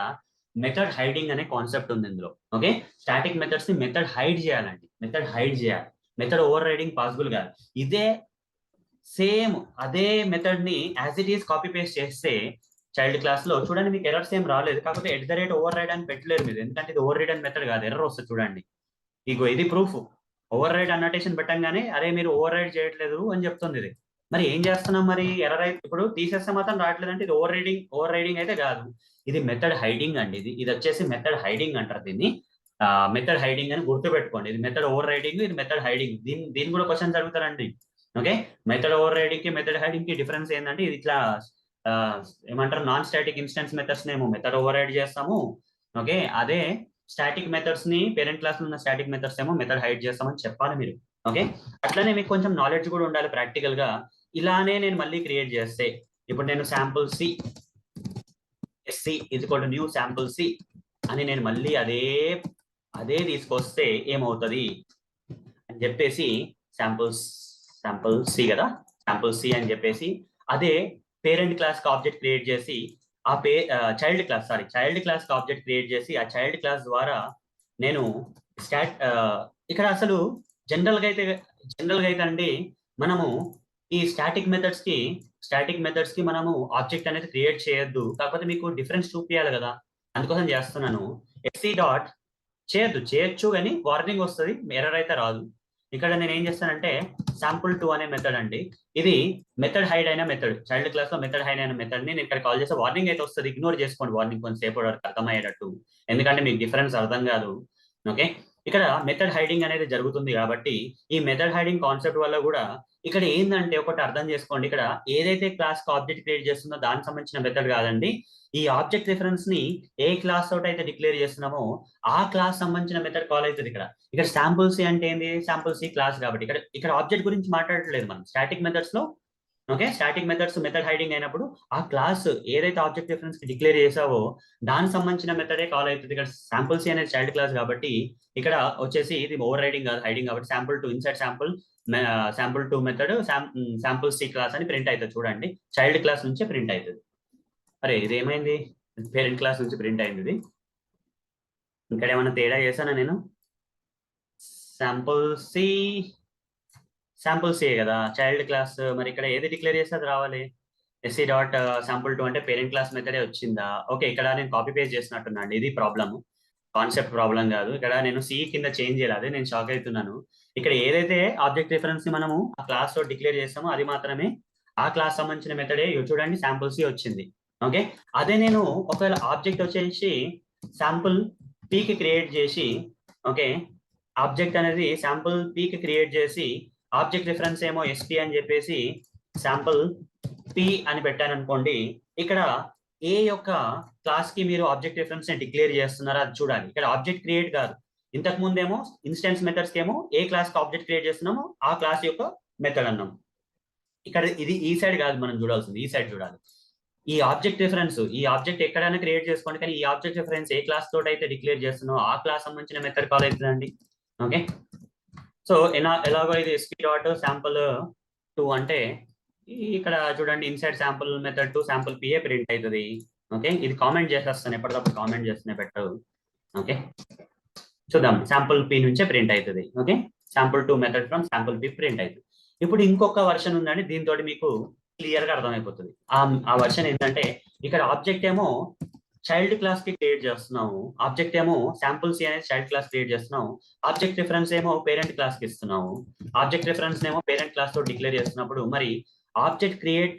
మెథడ్ హైడింగ్ అనే కాన్సెప్ట్ ఉంది ఇందులో. ఓకే, స్టాటిక్ మెథడ్స్ ని మెథడ్ హైడ్ చేయాలండి, మెథడ్ హైడ్ చేయాలి. మెథడ్ ఓవర్ రైడింగ్ పాసిబుల్ కాదు. ఇదే సేమ్ అదే మెథడ్ ని as it is copy paste చేస్తే చైల్డ్ క్లాస్ లో చూడండి మీకు ఎర్రర్స్ ఏం రాలేదు. కాకపోతే @ ఓవర్ రైడ్ అని పెట్టలేరు మీరు, ఎందుకంటే ఇది ఓవర్ రైడ్ అని మెథడ్ కాదు, ఎర్రర్ వస్తుంది. చూడండి ఇగో ఇది ప్రూఫ్. ఓవర్ రైడ్ అన్నోటేషన్ పెట్టంగానే అరే మీరు ఓవర్ రైడ్ చేయట్లేదు అని చెప్తుంది ఇది. మరి ఏం చేస్తున్నాం, మరి ఎర్రర్ అయితే ఇప్పుడు తీసేస్తే మాత్రం రావట్లేదు అంటే ఇది ఓవర్ రైడింగ్ అయితే కాదు, ఇది మెథడ్ హైడింగ్ అండి. ఇది వచ్చేసి మెథడ్ హైడింగ్ అంటారు దీన్ని. మెథడ్ హైడింగ్ అని గుర్తుపెట్టుకోండి. ఇది మెథడ్ ఓవర్ రైడింగ్, ఇది మెథడ్ హైడింగ్. దీని కూడా క్వశ్చన్స్ అడుగుతారండి. ఓకే, మెథడ్ ఓవర్ రైడింగ్ కి మెథడ్ హైడింగ్ కి డిఫరెన్స్ ఏంటంటే ఇది ఇట్లా ఏమంటారు, నాన్ స్టాటిక్ ఇన్స్టెన్స్ మెథడ్స్ నేమో మెథడ్ ఓవర్ రైడ్ చేస్తాము. ఓకే, అదే స్టాటిక్ మెథడ్స్ ని పేరెంట్ క్లాస్ లో ఉన్న స్టాటిక్ మెథడ్స్ ఏమో మెథడ్ హైడ్ చేస్తామని చెప్పాలి మీరు. ఓకే, అట్లనే మీకు కొంచెం నాలెడ్జ్ కూడా ఉండాలి ప్రాక్టికల్ గా. ఇలానే నేను మళ్ళీ క్రియేట్ చేస్తే ఇప్పుడు నేను sample C SC new sample C అని నేను మళ్ళీ అదే తీసుకొస్తే ఏమవుతుంది అని చెప్పేసి శాంపుల్ సి కదా, శాంపుల్ సి అని చెప్పేసి అదే పేరెంట్ క్లాస్ కి ఆబ్జెక్ట్ క్రియేట్ చేసి ఆ చైల్డ్ క్లాస్ కి ఆబ్జెక్ట్ క్రియేట్ చేసి ఆ చైల్డ్ క్లాస్ ద్వారా నేను ఇక్కడ అసలు జనరల్ గా అయితే అండి మనము ఈ స్టాటిక్ మెథడ్స్ కి మనము ఆబ్జెక్ట్ అనేది క్రియేట్ చేయొద్దు. కాకపోతే మీకు డిఫరెన్స్ చూపించాలి కదా, అందుకోసం చేస్తున్నాను. ఎస్సీ డాట్ చేయొచ్చు కానీ వార్నింగ్ వస్తుంది, ఎర్రర్ అయితే రాదు. ఇక్కడ నేను ఏం చేస్తానంటే శాంపుల్2 అనే మెథడ్ అండి, ఇది మెథడ్ హైడ్ అయిన మెథడ్. చైల్డ్ క్లాస్ లో మెథడ్ హైడ్ అయిన మెథడ్ ని నేను ఇక్కడ కాల్ చేస్తే వార్నింగ్ అయితే వస్తుంది. ఇగ్నోర్ చేసుకోండి వార్నింగ్ కొంచెంసేపు వరకు అర్థమయ్యేటట్టు, ఎందుకంటే మీకు డిఫరెన్స్ అర్థం కాదు. ఓకే, ఇక్కడ మెథడ్ హైడింగ్ అనేది జరుగుతుంది కాబట్టి ఈ మెథడ్ హైడింగ్ కాన్సెప్ట్ వల్ల కూడా ఇక్కడ ఏంటంటే ఒకటి అర్థం చేసుకోండి, ఇక్కడ ఏదైతే క్లాస్ కి ఆబ్జెక్ట్ క్రియేట్ చేస్తుందో దానికి సంబంధించిన మెథడ్ కాదండి. ఈ ఆబ్జెక్ట్ రిఫరెన్స్ ని ఏ క్లాస్ తోటి అయితే డిక్లేర్ చేస్తున్నామో ఆ క్లాస్ సంబంధించిన మెథడ్ కాల్ అవుతుంది. ఇక్కడ శాంపుల్ సి అంటే ఏంది, శాంపుల్ సి క్లాస్ కాబట్టి ఇక్కడ ఆబ్జెక్ట్ గురించి మాట్లాడట్లేదు మనం స్టాటిక్ మెథడ్స్ లో. Okay, static methods method hiding అయినప్పుడు ఆ క్లాస్ ఏదైతే ఆబ్జెక్ట్ రిఫరెన్స్ కి డిక్లేర్ చేసావో దానికి సంబంధించిన మెథడే కాల్ అవుతుంది. ఇక్కడ శాంపుల్ సి అనేది చైల్డ్ క్లాస్ కాబట్టి ఇక్కడ వచ్చేసి ఇది ఓవర్ రైడింగ్ కాదు, హైడింగ్ కాబట్టి sample two inside sample two method sample C class అని ప్రింట్ అవుతుంది. చూడండి చైల్డ్ క్లాస్ నుంచే ప్రింట్ అవుతుంది. అరే ఇది ఏమైంది, పేరెంట్ క్లాస్ నుంచి ప్రింట్ అయింది ఇది. ఇక్కడ ఏమైనా తేడా చేశానా నేను? శాంపుల్ సి కదా చైల్డ్ క్లాస్, మరి ఇక్కడ ఏది డిక్లేర్ చేస్తే అది రావాలి. ఎస్సీ డాట్ శాంపుల్2 అంటే పేరెంట్ క్లాస్ మెథడే వచ్చిందా? ఓకే, ఇక్కడ నేను కాపీ పేస్ట్ చేసినట్టున్నా అండి, ఇది ప్రాబ్లమ్, కాన్సెప్ట్ ప్రాబ్లం కాదు. ఇక్కడ నేను సి కింద చేంజ్ చేయాలి, అదే నేను షాక్ అవుతున్నాను. ఇక్కడ ఏదైతే ఆబ్జెక్ట్ రిఫరెన్స్ ని మనము ఆ క్లాస్ లో డిక్లేర్ చేస్తామో అది మాత్రమే ఆ క్లాస్ సంబంధించిన మెథడే. చూడండి శాంపుల్ సి వచ్చింది. ఓకే, అదే నేను ఒకవేళ ఆబ్జెక్ట్ వచ్చేసి శాంపుల్ పీకి క్రియేట్ చేసి, ఓకే, ఆబ్జెక్ట్ అనేది శాంపుల్ పీకి క్రియేట్ చేసి ఆబ్జెక్ట్ రిఫరెన్స్ ఏమో ఎస్పీ అని చెప్పేసి శాంపుల్ పి అని పెట్టాను అనుకోండి, ఇక్కడ ఏ యొక్క క్లాస్ కి మీరు ఆబ్జెక్ట్ రిఫరెన్స్ ని డిక్లేర్ చేస్తున్నారా అది చూడాలి. ఇక్కడ ఆబ్జెక్ట్ క్రియేట్ కాదు, ఇంతకు ముందేమో ఇన్స్టెన్స్ మెథడ్స్ ఏమో ఏ క్లాస్ కి ఆబ్జెక్ట్ క్రియేట్ చేస్తున్నామో ఆ క్లాస్ యొక్క మెథడ్ అన్నాం. ఇక్కడ ఇది ఈ సైడ్ కాదు మనం చూడాల్సింది, ఈ సైడ్ చూడాలి. ఈ ఆబ్జెక్ట్ రిఫరెన్స్, ఈ ఆబ్జెక్ట్ ఎక్కడైనా క్రియేట్ చేసుకోండి, కానీ ఈ ఆబ్జెక్ట్ రిఫరెన్స్ ఏ క్లాస్ తోటి అయితే డిక్లేర్ చేస్తున్నామో ఆ క్లాస్ సంబంధించిన మెథడ్ కాల్ అవుతుందండి. ఓకే, సో ఎలాగో ఇది ఎస్పీ డాట్ శాంపుల్ 2 అంటే ఇక్కడ చూడండి, inside sample method to sample PA print అవుతుంది. ఓకే, ఇది కామెంట్ చేసేస్తాను, ఎప్పటికప్పుడు కామెంట్ చేస్తూనే పెట్టవు. ఓకే, చూద్దాం, శాంపుల్ పి నుంచే ప్రింట్ అవుతుంది. Okay, sample 2 method from sample P print అవుతుంది. ఇప్పుడు ఇంకొక వర్షన్ ఉందండి, దీంతో మీకు క్లియర్ గా అర్థమైపోతుంది. ఆ వర్షన్ ఏంటంటే, ఇక్కడ ఆబ్జెక్ట్ ఏమో చైల్డ్ క్లాస్ కి క్రియేట్ చేస్తున్నాము, ఆబ్జెక్ట్ ఏమో శాంపుల్ సి అనేది చైల్డ్ క్లాస్ క్రియేట్ చేస్తున్నాము, ఆబ్జెక్ట్ రిఫరెన్స్ ఏమో పేరెంట్ క్లాస్ కి ఇస్తున్నాము. ఆబ్జెక్ట్ రిఫరెన్స్ ఏమో పేరెంట్ క్లాస్ తో డిక్లేర్ చేస్తున్నప్పుడు మరి ఆబ్జెక్ట్ క్రియేట్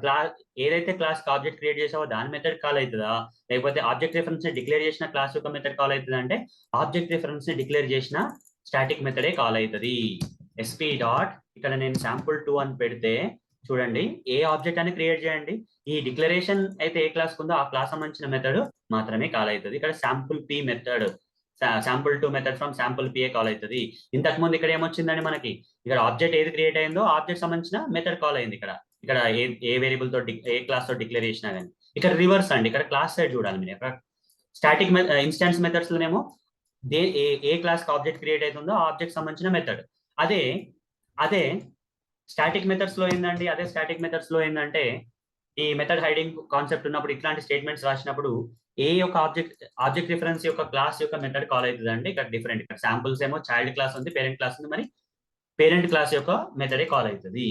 క్లాస్ ఏదైతే క్లాస్ కి ఆబ్జెక్ట్ క్రియేట్ చేసావో దాని మెథడ్ కాల్ అవుతుందా, లేకపోతే ఆబ్జెక్ట్ రిఫరెన్స్ ని డిక్లేర్ చేసిన క్లాస్ యొక్క మెథడ్ కాల్ అవుతుంది అంటే ఆబ్జెక్ట్ రిఫరెన్స్ ని డిక్లేర్ చేసిన స్టాటిక్ మెథడే కాల్ అవుతుంది. ఎస్పీ డాట్ ఇక్కడ నేను శాంపుల్ 2 అని పెడితే చూడండి, ఏ ఆబ్జెక్ట్ అని క్రియేట్ చేయండి, ఈ డిక్లరేషన్ అయితే ఏ క్లాస్ ఉందో ఆ క్లాస్ సంబంధించిన మెథడ్ మాత్రమే కాల్ అవుతుంది. ఇక్కడ sample P method, sample 2 method from sample PA call అవుతుంది. ఇంతకు ముందు ఇక్కడ ఏమొచ్చిందండి మనకి, ఇక్కడ ఆబ్జెక్ట్ ఏది క్రియేట్ అయిందో ఆబ్జెక్ట్ సంబంధించిన మెథడ్ కాల్ అయింది. ఇక్కడ ఏ వేరియబుల్ తో ఏ క్లాస్ తో డిక్లేర్ చేసినా కానీ ఇక్కడ రివర్స్ అండి, ఇక్కడ క్లాస్ సైడ్ చూడాలి మీరు. స్టాటిక్ ఇన్స్టాన్స్ మెథడ్స్ లోనేమో ఏ క్లాస్ కి ఆబ్జెక్ట్ క్రియేట్ అవుతుందో ఆ ఆబ్జెక్ట్ సంబంధించిన మెథడ్. అదే స్టాటిక్ మెథడ్స్ లో ఏంటండి, అదే స్టాటిక్ మెథడ్స్ లో ఏంటంటే ఈ మెథడ్ హైడింగ్ కాన్సెప్ట్ ఉన్నప్పుడు ఇట్లాంటి స్టేట్మెంట్స్ రాసినప్పుడు ఏ యొక్క ఆబ్జెక్ట్ రిఫరెన్స్ యొక్క క్లాస్ యొక్క మెథడ్ కాల్ అవుతుంది అంటే ఇక్కడ డిఫరెంట్. ఇక్కడ శాంపుల్స్ ఏమో చైల్డ్ క్లాస్ ఉంది, పేరెంట్ క్లాస్ ఉంది, మరి పేరెంట్ క్లాస్ యొక్క మెథడే కాల్ అవుతుంది.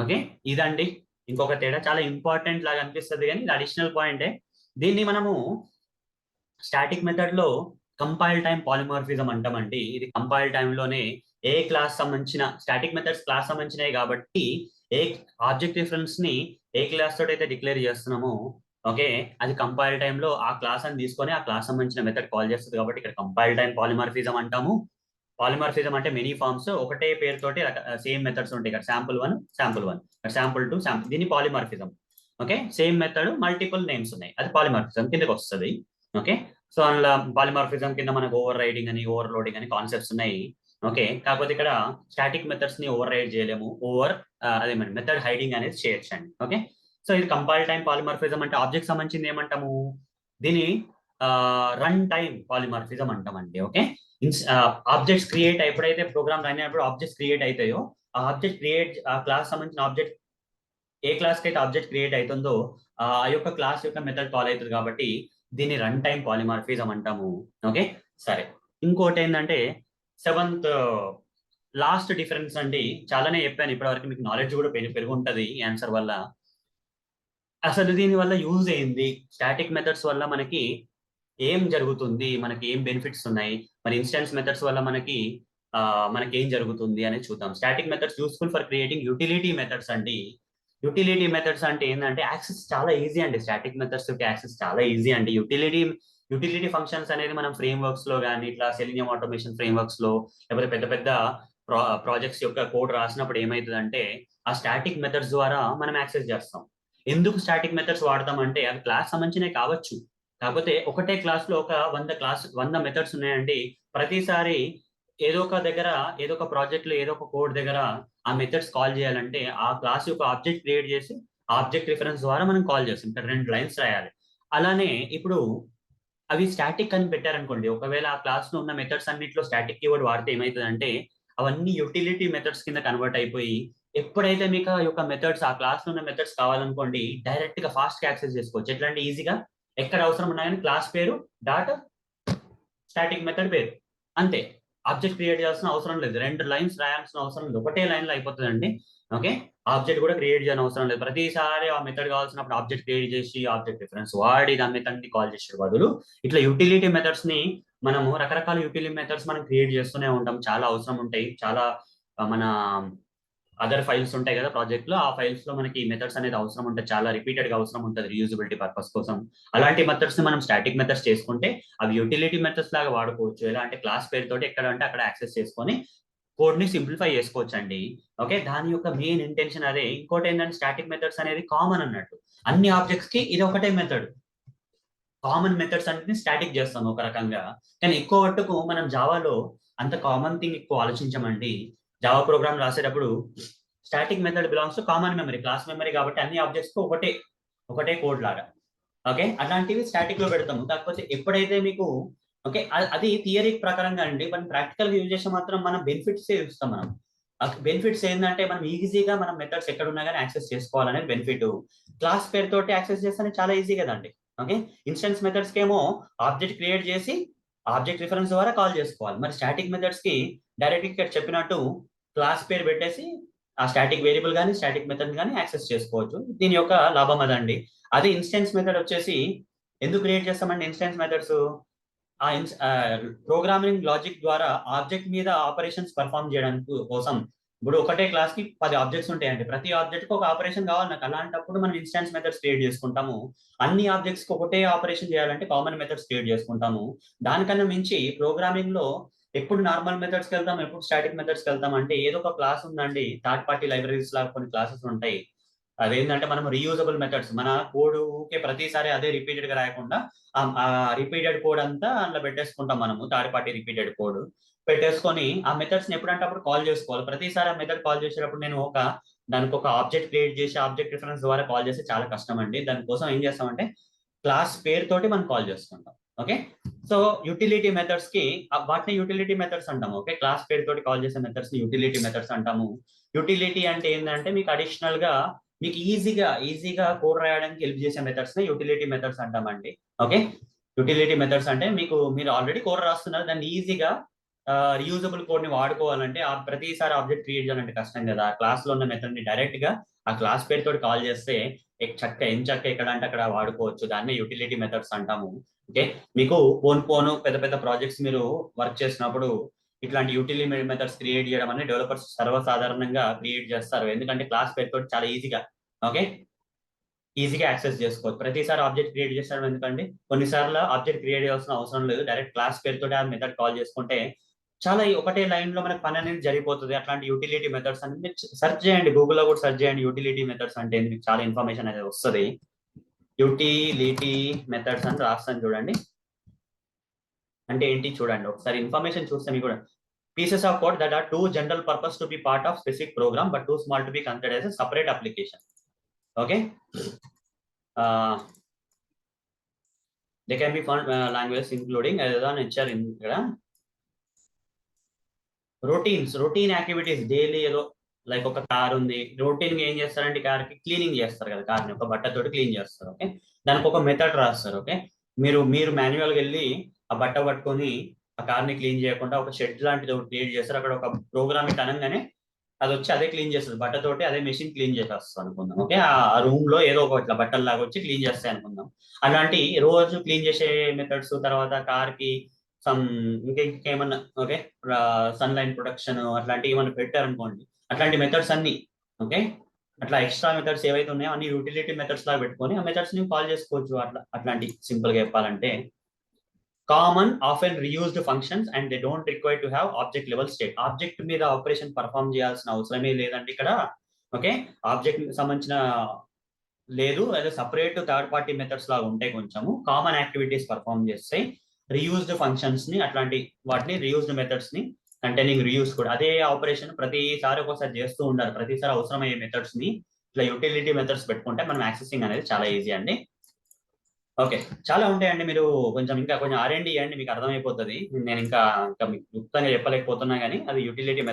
ఓకే, ఇదండి ఇంకొక తేడా, చాలా ఇంపార్టెంట్ లాగా అనిపిస్తుంది కానీ ఇది అడిషనల్ పాయింటే. దీన్ని మనము స్టాటిక్ మెథడ్ లో కంపైల్ టైం పాలిమార్ఫిజం అంటామండి. ఇది కంపైల్ టైంలోనే ఏ క్లాస్ సంబంధించిన స్టాటిక్ మెథడ్స్ క్లాస్ సంబంధించినవి కాబట్టి ఏ ఆబ్జెక్ట్ రిఫరెన్స్ ని ఏ క్లాస్ తోటి అయితే డిక్లేర్ చేస్తున్నామో, ఓకే, అది కంపైల్ టైంలో ఆ క్లాస్ అని తీసుకొని ఆ క్లాస్ సంబంధించిన మెథడ్ కాల్ చేస్తుంది కాబట్టి ఇక్కడ కంపైల్ టైం పాలిమార్ఫిజం అంటాము. పాలిమార్ఫిజం అంటే మెనీ ఫార్మ్స్ ఒకటే పేరుతోటి సేమ్ మెథడ్స్ ఉంటాయి. ఇక్కడ శాంపుల్ 1 శాంపుల్ 2 దీన్ని polymorphism. Okay, same method multiple names ఉన్నాయి, అది పాలిమార్ఫిజం కిందకి వస్తుంది. ఓకే, సో అందులో పాలిమార్ఫిజం కింద మనకు ఓవర్ రైడింగ్ అని ఓవర్ లోడింగ్ అని కాన్సెప్ట్స్ ఉన్నాయి. ఓకే, కాకపోతే ఇక్కడ స్టాటిక్ మెథడ్స్ ని ఓవర్ రైడ్ చేయలేము, అదే మెథడ్ హైడింగ్ అనేది చేయొచ్చండి. ఓకే, సో ఇది కంపైల్ టైం పాలిమార్ఫిజం అంటే ఆబ్జెక్ట్ సంబంధించింది ఏమంటాము, దీని రన్ టైం పాలిమార్ఫిజం అంటామండి. ఓకే, ఆబ్జెక్ట్స్ క్రియేట్ ఎప్పుడైతే ప్రోగ్రామ్ రన్ అయినప్పుడు ఆబ్జెక్ట్స్ క్రియేట్ అవుతాయో ఆ ఆబ్జెక్ట్ క్రియేట్ ఆ క్లాస్ సంబంధించిన ఆబ్జెక్ట్ ఏ క్లాస్ కి అయితే ఆబ్జెక్ట్ క్రియేట్ అవుతుందో ఆ యొక్క క్లాస్ యొక్క మెథడ్ కాల్ అవుతుంది కాబట్టి దీన్ని రన్ టైం పాలిమార్ఫిజం అంటాము. ఓకే, సరే, ఇంకోటి ఏంటంటే సెవెంత్ లాస్ట్ డిఫరెన్స్ అండి, చాలానే చెప్పాను ఇప్పటివరకు, మీకు నాలెడ్జ్ కూడా పెరుగుంటది ఈ ఆన్సర్ వల్ల. అసలు దీని వల్ల యూజ్ ఏంది, స్టాటిక్ మెథడ్స్ వల్ల మనకి ఏం జరుగుతుంది, మనకి ఏం బెనిఫిట్స్ ఉన్నాయి, మరి ఇన్స్టెన్స్ మెథడ్స్ వల్ల మనకి ఏం జరుగుతుంది అనేది చూద్దాం. Static methods useful for creating utility methods అండి. యూటిలిటీ మెథడ్స్ అంటే ఏంటంటే యాక్సెస్ చాలా ఈజీ అండి, స్టాటిక్ మెథడ్స్ యొక్క యాక్సెస్ చాలా ఈజీ అండి. యూటిలిటీ ఫంక్షన్స్ అనేది మనం ఫ్రేమ్ వర్క్స్ లో కానీ ఇట్లా సెలీనియం ఆటోమేషన్ ఫ్రేమ్ వర్క్స్ లో లేకపోతే పెద్ద పెద్ద ప్రాజెక్ట్స్ యొక్క కోడ్ రాసినప్పుడు ఏమవుతుందంటే ఆ స్టాటిక్ మెథడ్స్ ద్వారా మనం యాక్సెస్ చేస్తాం. ఎందుకు స్టాటిక్ మెథడ్స్ వాడతామంటే అవి క్లాస్ సంబంధించినవి కావచ్చు, కాకపోతే ఒకటే క్లాస్ లో ఒక 100 మెథడ్స్ ఉన్నాయండి. ప్రతిసారి ఏదో ఒక దగ్గర ఏదో ఒక ప్రాజెక్ట్ లో ఏదో ఒక కోడ్ దగ్గర ఆ మెథడ్స్ కాల్ చేయాలంటే ఆ క్లాస్ యొక్క ఆబ్జెక్ట్ క్రియేట్ చేసి ఆబ్జెక్ట్ రిఫరెన్స్ ద్వారా మనం కాల్ చేస్తాం. ఇక్కడ 2 లైన్స్ రాయాలి. అలానే ఇప్పుడు అవి స్టాటిక్ అని పెట్టారనుకోండి, ఒకవేళ ఆ క్లాస్ లో ఉన్న మెథడ్స్ అన్నింటిలో స్టాటిక్ కీవర్డ్ వాడితే ఏమవుతుందంటే అవన్నీ యూటిలిటీ మెథడ్స్ కింద కన్వర్ట్ అయిపోయి ఎప్పుడైతే మీకు ఆ యొక్క మెథడ్స్ ఆ క్లాస్ లో ఉన్న మెథడ్స్ కావాలనుకోండి డైరెక్ట్ గా ఫాస్ట్ గా యాక్సెస్ చేసుకోవచ్చు. ఎట్లా అంటే ఈజీగా ఎక్కడ అవసరం ఉన్నాయని క్లాస్ పేరు డాట్ స్టాటిక్ మెథడ్ పేరు అంతే, ఆబ్జెక్ట్ క్రియేట్ చేయాల్సిన అవసరం లేదు, 2 లైన్స్ రాయాల్సిన అవసరం లేదు, ఒకటే లైన్ లో అయిపోతుందండి. ఓకే, ఆబ్జెక్ట్ కూడా క్రియేట్ చేయాల్సిన అవసరం లేదు. ప్రతిసారి ఆ మెథడ్ కావాల్సినప్పుడు ఆబ్జెక్ట్ క్రియేట్ చేసి ఆబ్జెక్ట్ రిఫరెన్స్ వాడి దాని మెథడ్ ని కాల్ చేసే బదులు ఇట్లా యూటిలిటీ మెథడ్స్ ని మనము రకరకాల యూటిలిటీ మెథడ్స్ మనం క్రియేట్ చేస్తూనే ఉంటాం, చాలా అవసరం ఉంటాయి, చాలా మన అదర్ ఫైల్స్ ఉంటాయి కదా ప్రాజెక్ట్ లో, ఆ ఫైల్స్ లో మనకి మెథడ్స్ అనేది అవసరం ఉంటుంది, చాలా రిపీటెడ్ గా అవసరం ఉంటుంది రీయూజబిలిటీ పర్పస్ కోసం. అలాంటి మెథడ్స్ ని మనం స్టాటిక్ మెథడ్స్ చేసుకుంటే అవి యూటిలిటీ మెథడ్స్ లాగా వాడుకోవచ్చు. ఎలా అంటే క్లాస్ పేరుతోటి ఎక్కడ అంటే అక్కడ యాక్సెస్ చేసుకొని కోడ్ ని సింప్లిఫై చేసుకోవచ్చు అండి. ఓకే, దాని యొక్క మెయిన్ ఇంటెన్షన్ అదే. ఇంకోటి ఏంటంటే స్టాటిక్ మెథడ్స్ అనేది కామన్ అన్నట్టు, అన్ని ఆబ్జెక్ట్స్ కి ఇది ఒకటే మెథడ్. కామన్ మెథడ్స్ అన్నిటిని స్టాటిక్ చేస్తాం ఒక రకంగా. కానీ ఎక్కువ మట్టుకు మనం జావాలో అంత కామన్ థింగ్ ఎక్కువ ఆలోచించమండి. జావా ప్రోగ్రామ్ రాసేటప్పుడు static method belongs to common memory, class memory, కాబట్టి అన్ని ఆబ్జెక్ట్స్ కు ఒకటే కోడ్ లాగా. ఓకే, అలాంటివి స్టాటిక్ లో పెడతాము. కాకపోతే ఎప్పుడైతే మీకు ఓకే అది థియరీ ప్రకారంగా అండి, మనం ప్రాక్టికల్ యూజ్ చేస్తే మాత్రం మనం బెనిఫిట్స్ చూస్తాం. మనం బెనిఫిట్స్ ఏంటంటే మనం ఈజీగా మనం మెథడ్స్ ఎక్కడ ఉన్నా కానీ యాక్సెస్ చేసుకోవాలనే బెనిఫిట్. క్లాస్ పేరుతోటి యాక్సెస్ చేస్తే చాలా ఈజీ కదండి. ఓకే, ఇన్స్టెన్స్ మెథడ్స్ కి ఏమో ఆబ్జెక్ట్ క్రియేట్ చేసి ఆబ్జెక్ట్ రిఫరెన్స్ ద్వారా కాల్ చేసుకోవాలి. మరి స్టాటిక్ మెథడ్స్ కి డైరెక్ట్ ఇక్కడ చెప్పినట్టు క్లాస్ పేరు పెట్టేసి ఆ స్టాటిక్ వేరియబుల్ కానీ స్టాటిక్ మెథడ్ కానీ యాక్సెస్ చేసుకోవచ్చు. దీని యొక్క లాభం అదండి. అదే ఇన్స్టెన్స్ మెథడ్ వచ్చేసి ఎందుకు క్రియేట్ చేస్తామండి ఇన్స్టెన్స్ మెథడ్స్? ఆ ప్రోగ్రామింగ్ లాజిక్ ద్వారా ఆబ్జెక్ట్ మీద ఆపరేషన్స్ పర్ఫామ్ చేయడానికి కోసం. ఇప్పుడు ఒకటే క్లాస్ కి 10 ఆబ్జెక్ట్స్ ఉంటాయండి, ప్రతి ఆబ్జెక్ట్ కి ఒక ఆపరేషన్ కావాలి నాకు. అలాంటప్పుడు మనం ఇన్స్టాన్స్ మెథడ్స్ క్రియేట్ చేసుకుంటాము. అన్ని ఆబ్జెక్ట్స్ కి ఒకటే ఆపరేషన్ చేయాలంటే కామన్ మెథడ్స్ క్రియేట్ చేసుకుంటాము. దానికన్నా మించి ప్రోగ్రామింగ్ లో ఎప్పుడు నార్మల్ మెథడ్స్కి వెళ్తాం, ఎప్పుడు స్టాటిక్ మెథడ్స్కి వెళ్తాం అంటే, ఏదో ఒక క్లాస్ ఉందండి, థర్డ్ పార్టీ లైబ్రరీస్ లాగా కొన్ని క్లాసెస్ ఉంటాయి. అదేంటంటే మనం రీయూజబుల్ మెథడ్స్, మన కోడ్కి ప్రతిసారి అదే రిపీటెడ్ గా రాయకుండా ఆ రిపీటెడ్ కోడ్ అంతా అందులో పెట్టేసుకుంటాం. మనము థర్డ్ పార్టీ రిపీటెడ్ కోడ్ పెట్టేసుకొని ఆ మెథడ్స్ ని ఎప్పుడంటే అప్పుడు కాల్ చేసుకోవాలి. ప్రతిసారి ఆ మెథడ్ కాల్ చేసేటప్పుడు నేను దానికి ఒక ఆబ్జెక్ట్ క్రియేట్ చేసి ఆబ్జెక్ట్ రిఫరెన్స్ ద్వారా కాల్ చేస్తే చాలా కష్టం అండి. దానికోసం ఏం చేస్తామంటే క్లాస్ పేరుతోటి మనం కాల్ చేసుకుంటాం. ఓకే, సో యూటిలిటీ మెథడ్స్ కి వాటిని యూటిలిటీ మెథడ్స్ అంటాము. ఓకే, క్లాస్ పేరుతోటి కాల్ చేసే మెథడ్స్ ని యూటిలిటీ మెథడ్స్ అంటాము. యూటిలిటీ అంటే ఏంటంటే మీకు అడిషనల్ గా మీకు ఈజీగా కోడ్ రాయడానికి హెల్ప్ చేసే మెథడ్స్ ని యూటిలిటీ మెథడ్స్ అంటామండి. ఓకే, యూటిలిటీ మెథడ్స్ అంటే మీరు ఆల్రెడీ కోడ్ రాస్తున్నారు, దాన్ని ఈజీగా రీయూజబుల్ కోడ్ ని వాడుకోవాలంటే ప్రతిసారి ఆబ్జెక్ట్ క్రియేట్ చేయాలంటే కష్టం కదా. క్లాస్ లో ఉన్న మెథడ్ ని డైరెక్ట్ గా ఆ క్లాస్ పేరుతో కాల్ చేస్తే చక్క ఎక్కడ అంటే అక్కడ వాడుకోవచ్చు. దాన్ని యూటిలిటీ మెథడ్స్ అంటాము. ఓకే, మీకు పోను పెద్ద పెద్ద ప్రాజెక్ట్స్ మీరు వర్క్ చేసినప్పుడు ఇట్లాంటి యూటిలిటీ మెథడ్స్ క్రియేట్ చేయడం అనేది డెవలపర్స్ సర్వసాధారణంగా క్రియేట్ చేస్తారు. ఎందుకంటే క్లాస్ పేరుతో చాలా ఈజీగా యాక్సెస్ చేసుకోవచ్చు. ప్రతిసారి ఆబ్జెక్ట్ క్రియేట్ చేసడం ఎందుకండి, కొన్నిసార్లు ఆబ్జెక్ట్ క్రియేట్ చేయాల్సిన అవసరం లేదు, డైరెక్ట్ క్లాస్ పేరుతో ఆ మెథడ్ కాల్ చేసుకుంటే చాలా ఒకటే లైన్ లో మనకి పని అనేది జరిగిపోతుంది. అట్లాంటి యూటిలిటీ మెథడ్స్ అనేది సెర్చ్ చేయండి, గూగుల్లో కూడా సెర్చ్ చేయండి యూటిలిటీ మెథడ్స్ అంటే మీకు చాలా ఇన్ఫర్మేషన్ అనేది వస్తుంది. యూటిలిటీ మెథడ్స్ అని రాస్తాను చూడండి, అంటే ఏంటి చూడండి ఒకసారి. ఇన్ఫర్మేషన్ చూస్తే మీకు కూడా pieces of code that are too general purpose to be part of specific program but too small to be considered as a separate application. Okay, they can be found languages including ఇక్కడ రొటీన్ యాక్టివిటీస్ డైలీ. ఏదో లైక్ ఒక కార్ ఉంది, రొటీన్ గా ఏం చేస్తారంటే కార్ కి క్లీనింగ్ చేస్తారు కదా, కార్ ని ఒక బట్టతోటి క్లీన్ చేస్తారు. ఓకే, దానికి ఒక మెథడ్ రాస్తారు. ఓకే, మీరు మాన్యువల్ గా వెళ్ళి ఆ బట్ట పట్టుకొని ఆ కార్ ని క్లీన్ చేయకుండా ఒక షెడ్ లాంటిది ఒకటి క్రియేట్ చేస్తారు. అక్కడ ఒక ప్రోగ్రామ్ అనగానే అది వచ్చి అదే క్లీన్ చేస్తుంది, బట్టతోటి అదే మెషిన్ క్లీన్ చేసేస్తుంది అనుకుందాం. ఓకే, ఆ రూమ్ లో ఏదో ఒక ఇట్లా బట్టల్లాగా వచ్చి క్లీన్ చేస్తాయి అనుకుందాం. అలాంటి రోజు క్లీన్ చేసే మెథడ్స్, తర్వాత కార్ కి సమ్ ఇంకేమన్నా ఓకే సన్ లైన్ ప్రొడక్షన్ అట్లాంటివి ఏమైనా పెట్టారనుకోండి, అట్లాంటి మెథడ్స్ అన్ని ఓకే అట్లా ఎక్స్ట్రా మెథడ్స్ ఏవైతే ఉన్నాయో అన్ని యూటిలిటీ మెథడ్స్ లాగా పెట్టుకొని ఆ మెథడ్స్ ని కాల్ చేసుకోవచ్చు. అట్లాంటి సింపుల్ గా చెప్పాలంటే common often reused functions and they don't require to have object level state. Object మీద ఆపరేషన్ పర్ఫామ్ చేయాల్సిన అవసరమే లేదండి ఇక్కడ. ఓకే, ఆబ్జెక్ట్ సంబంధించిన లేదు, అదే సపరేట్ థర్డ్ పార్టీ మెథడ్స్ లాగా ఉంటాయి, కొంచెము కామన్ యాక్టివిటీస్ పర్ఫామ్ చేస్తాయి. రీయూజ్డ్ ఫంక్షన్స్ ని అట్లాంటి వాటిని రీయూజ్డ్ మెథడ్స్ ని కంటైనింగ్ రీయూజ్ కూడా అదే ఆపరేషన్ ప్రతిసారి ఒకసారి చేస్తూ ఉండాలి. ప్రతిసారి అవసరమయ్యే మెథడ్స్ ని ఇట్లా యూటిలిటీ మెథడ్స్ పెట్టుకుంటే మనం యాక్సెసింగ్ అనేది చాలా ఈజీ అండి. ఓకే, చాలా ఉంటాయండి, మీరు కొంచెం R&D చేయండి, మీకు అర్థమైపోతుంది. నేను ఇంకా మీకు క్లుప్తంగా చెప్పలేకపోతున్నా కానీ అది యూటిలిటీ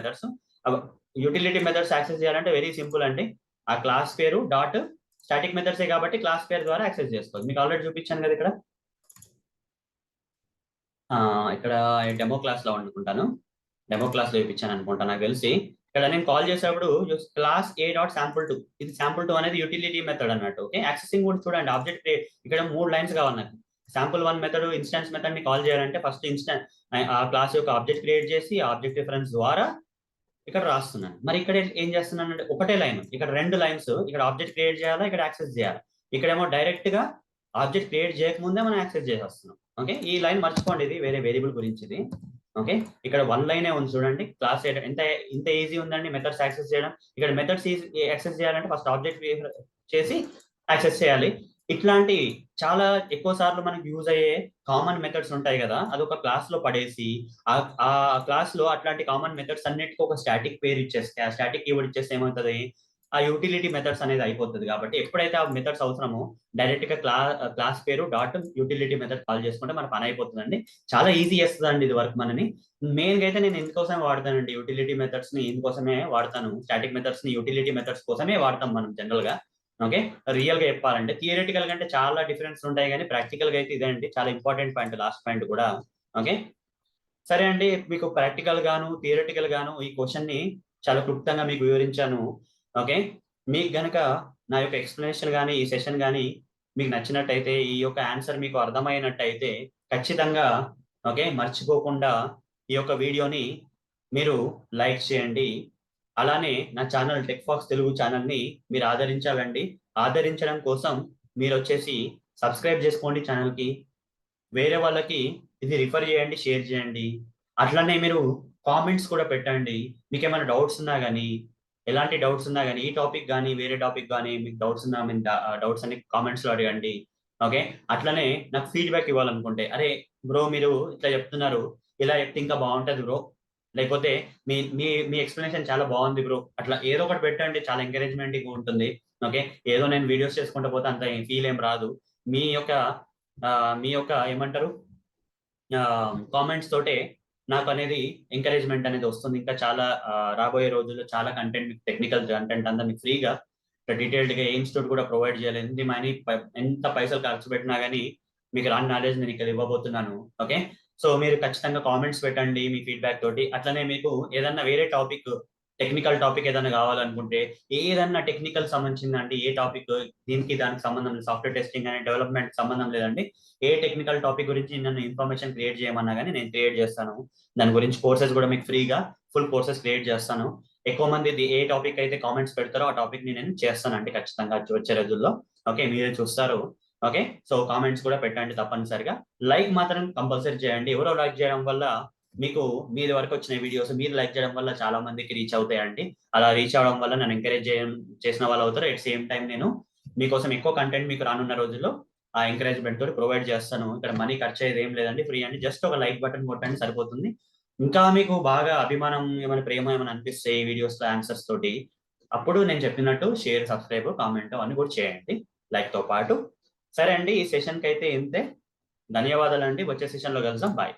మెథడ్స్ యాక్సెస్ చేయాలంటే వెరీ సింపుల్ అండి. ఆ క్లాస్ పేరు డాట్ స్టాటిక్ మెథడ్సే కాబట్టి క్లాస్ పేరు ద్వారా యాక్సెస్ చేసుకోవచ్చు. మీకు ఆల్రెడీ చూపించాను కదా ఇక్కడ డెమో క్లాస్ లో అనుకుంటాను, డెమో క్లాస్ లో చూపించాను అనుకుంటా నాకు తెలిసి. ఇక్కడ నేను కాల్ చేసేటప్పుడు క్లాస్ ఏ డాట్ శాంపుల్ 2, ఇది శాంపుల్ 2 అనేది యూటిలిటీ మెథడ్ అన్నట్టు. ఓకే, యాక్సెసింగ్ కూడా చూడండి, ఆబ్జెక్ట్ ఇక్కడ 3 లైన్స్ కావాలి నాకు. శాంపుల్ 1 మెథడ్ ఇన్స్టాన్స్ మెథడ్ ని కాల్ చేయాలంటే ఫస్ట్ ఆ క్లాస్ యొక్క ఆబ్జెక్ట్ క్రియేట్ చేసి ఆబ్జెక్ట్ రిఫరెన్స్ ద్వారా ఇక్కడ రాస్తున్నాను. మరి ఇక్కడ ఏం చేస్తున్నానంటే ఒకటే లైన్, ఇక్కడ 2 లైన్స్, ఇక్కడ ఆబ్జెక్ట్ క్రియేట్ చేయాలా, ఇక్కడ యాక్సెస్ చేయాలి. ఇక్కడేమో డైరెక్ట్ గా ఆబ్జెక్ట్ క్రియేట్ చేయకముందే మనం యాక్సెస్ చేసేస్తున్నాం. ఓకే, ఈ లైన్ మర్చిపోండి, ఇది వేరే వేరియబుల్ గురించి ఇది. ఓకే, ఇక్కడ 1 లైనే ఉంది చూడండి. క్లాస్ ఎంత ఇంత ఈజీ ఉందండి మెథడ్స్ యాక్సెస్ చేయడం. ఇక్కడ మెథడ్స్ యాక్సెస్ చేయాలంటే ఫస్ట్ ఆబ్జెక్ట్ చేసి యాక్సెస్ చేయాలి. ఇట్లాంటి చాలా ఎక్కువ సార్లు మనకి యూజ్ అయ్యే కామన్ మెథడ్స్ ఉంటాయి కదా, అదొక క్లాస్ లో పడేసి ఆ క్లాస్ లో అట్లాంటి కామన్ మెథడ్స్ అన్నిటికీ ఒక స్టాటిక్ పేరు ఇచ్చేస్తే, ఆ స్టాటిక్ కీవర్డ్ ఇచ్చేస్తే ఏమవుతుంది, ఆ యూటిలిటీ మెథడ్స్ అనేది అయిపోతుంది. కాబట్టి ఎప్పుడైతే ఆ మెథడ్స్ అవసరమో డైరెక్ట్ గా క్లాస్ పేరు డాట్ యూటిలిటీ మెథడ్ కాల్ చేసుకుంటే మన పని అయిపోతుందండి. చాలా ఈజీ చేస్తుందండి ఇది వర్క్ మనని. మెయిన్ గా అయితే నేను ఎందుకోసమే వాడతానండి, యూటిలిటీ మెథడ్స్ ని ఇందుకోసమే వాడతాను. స్టాటిక్ మెథడ్స్ ని యూటిలిటీ మెథడ్స్ కోసమే వాడతాం మనం జనరల్ గా. ఓకే, రియల్ గా చెప్పాలంటే థియరిటికల్ కంటే చాలా డిఫరెన్స్ ఉంటాయి, కానీ ప్రాక్టికల్ గా అయితే ఇదే అండి చాలా ఇంపార్టెంట్ పాయింట్, లాస్ట్ పాయింట్ కూడా. ఓకే, సరే అండి, మీకు ప్రాక్టికల్ గాను థియరిటికల్ గాను ఈ క్వశ్చన్ ని చాలా క్లుప్తంగా మీకు వివరించాను. ఓకే, మీకు గనక నా యొక్క ఎక్స్ప్లెనేషన్ కానీ ఈ సెషన్ కానీ మీకు నచ్చినట్టయితే, ఈ యొక్క ఆన్సర్ మీకు అర్థమైనట్టయితే ఖచ్చితంగా ఓకే మర్చిపోకుండా ఈ యొక్క వీడియోని మీరు లైక్ చేయండి. అలానే నా ఛానల్ టెక్ఫాక్స్ తెలుగు ఛానల్ని మీరు ఆదరించాలండి. ఆదరించడం కోసం మీరు వచ్చేసి సబ్స్క్రైబ్ చేసుకోండి ఛానల్కి, వేరే వాళ్ళకి ఇది రిఫర్ చేయండి, షేర్ చేయండి. అట్లనే మీరు కామెంట్స్ కూడా పెట్టండి. మీకు ఏమైనా డౌట్స్ ఉన్నా కానీ, ఎలాంటి డౌట్స్ ఉన్నా కానీ, ఈ టాపిక్ కానీ వేరే టాపిక్ కానీ మీకు డౌట్స్ ఉన్నా డౌట్స్ అన్ని కామెంట్స్లో అడగండి. ఓకే, అట్లనే నాకు ఫీడ్బ్యాక్ ఇవ్వాలనుకుంటే, అరే బ్రో మీరు ఇట్లా చెప్తున్నారు, ఇలా చెప్తే ఇంకా బాగుంటుంది బ్రో, లేకపోతే మీ మీ మీ ఎక్స్ప్లెనేషన్ చాలా బాగుంది బ్రో, అట్లా ఏదో ఒకటి పెట్టండి, చాలా ఎంకరేజ్మెంట్ ఉంటుంది. ఓకే, ఏదో నేను వీడియోస్ చేసుకుంటూ పోతే అంత ఫీల్ ఏం రాదు. మీ యొక్క మీ యొక్క ఏమంటారు కామెంట్స్ తోటే నాకు అనేది ఎంకరేజ్మెంట్ అనేది వస్తుంది. ఇంకా చాలా రాబోయే రోజుల్లో చాలా కంటెంట్, టెక్నికల్ కంటెంట్ అంతా మీకు ఫ్రీగా డీటెయిల్డ్ గా ఏ ఇన్స్టిట్యూట్ కూడా ప్రొవైడ్ చేయలేదు. ఎంత పైసలు ఖర్చు పెట్టినా కానీ మీకు రాని నాలెడ్జ్ నేను ఇక్కడ ఇవ్వబోతున్నాను. ఓకే, సో మీరు ఖచ్చితంగా కామెంట్స్ పెట్టండి మీ ఫీడ్బ్యాక్ తోటి. అట్లనే మీకు ఏదన్నా వేరే టాపిక్, టెక్నికల్ టాపిక్ ఏదైనా కావాలనుకుంటే, ఏదన్నా టెక్నికల్ సంబంధించిందండి, ఏ టాపిక్ దీనికి దానికి సంబంధం లేదు, సాఫ్ట్వేర్ టెస్టింగ్ అనే డెవలప్మెంట్ సంబంధం లేదండి, ఏ టెక్నికల్ టాపిక్ గురించి నన్ను ఇన్ఫర్మేషన్ క్రియేట్ చేయమన్నా కానీ నేను క్రియేట్ చేస్తాను. దాని గురించి కోర్సెస్ కూడా మీకు ఫ్రీగా ఫుల్ కోర్సెస్ క్రియేట్ చేస్తాను. ఎక్కువ మంది ఏ టాపిక్ అయితే కామెంట్స్ పెడతారో ఆ టాపిక్ ని నేను చేస్తానండి ఖచ్చితంగా వచ్చే రోజుల్లో. ఓకే, మీరే చూస్తారు. ఓకే, సో కామెంట్స్ కూడా పెట్టండి తప్పనిసరిగా. లైక్ మాత్రం కంపల్సరీ చేయండి. ఎవరో లైక్ చేయడం వల్ల మీకు మీది వరకు వచ్చిన వీడియోస్ మీరు లైక్ చేయడం వల్ల చాలా మందికి రీచ్ అవుతాయండి. అలా రీచ్ అవడం వల్ల నన్ను ఎంకరేజ్ చేసిన వాళ్ళు అవుతారు. ఎట్ సేమ్ టైం నేను మీకోసం ఎక్కువ కంటెంట్ మీకు రానున్న రోజుల్లో ఆ ఎంకరేజ్మెంట్ తోటి ప్రొవైడ్ చేస్తాను. ఇక్కడ మనీ ఖర్చు అయ్యేది ఏం లేదండి, ఫ్రీ అండి. జస్ట్ ఒక లైక్ బటన్ కొట్టండి సరిపోతుంది. ఇంకా మీకు బాగా అభిమానం ఏమైనా ప్రేమ ఏమైనా అనిపిస్తే ఈ వీడియోస్ లో ఆన్సర్స్ తోటి, అప్పుడు నేను చెప్పినట్టు షేర్, సబ్స్క్రైబ్, కామెంట్ అన్ని కూడా చేయండి లైక్ తో పాటు. సరే అండి, ఈ సెషన్ కి అయితే ఇంతే. ధన్యవాదాలు అండి. వచ్చే సెషన్ లో కలుద్దాం. బాయ్.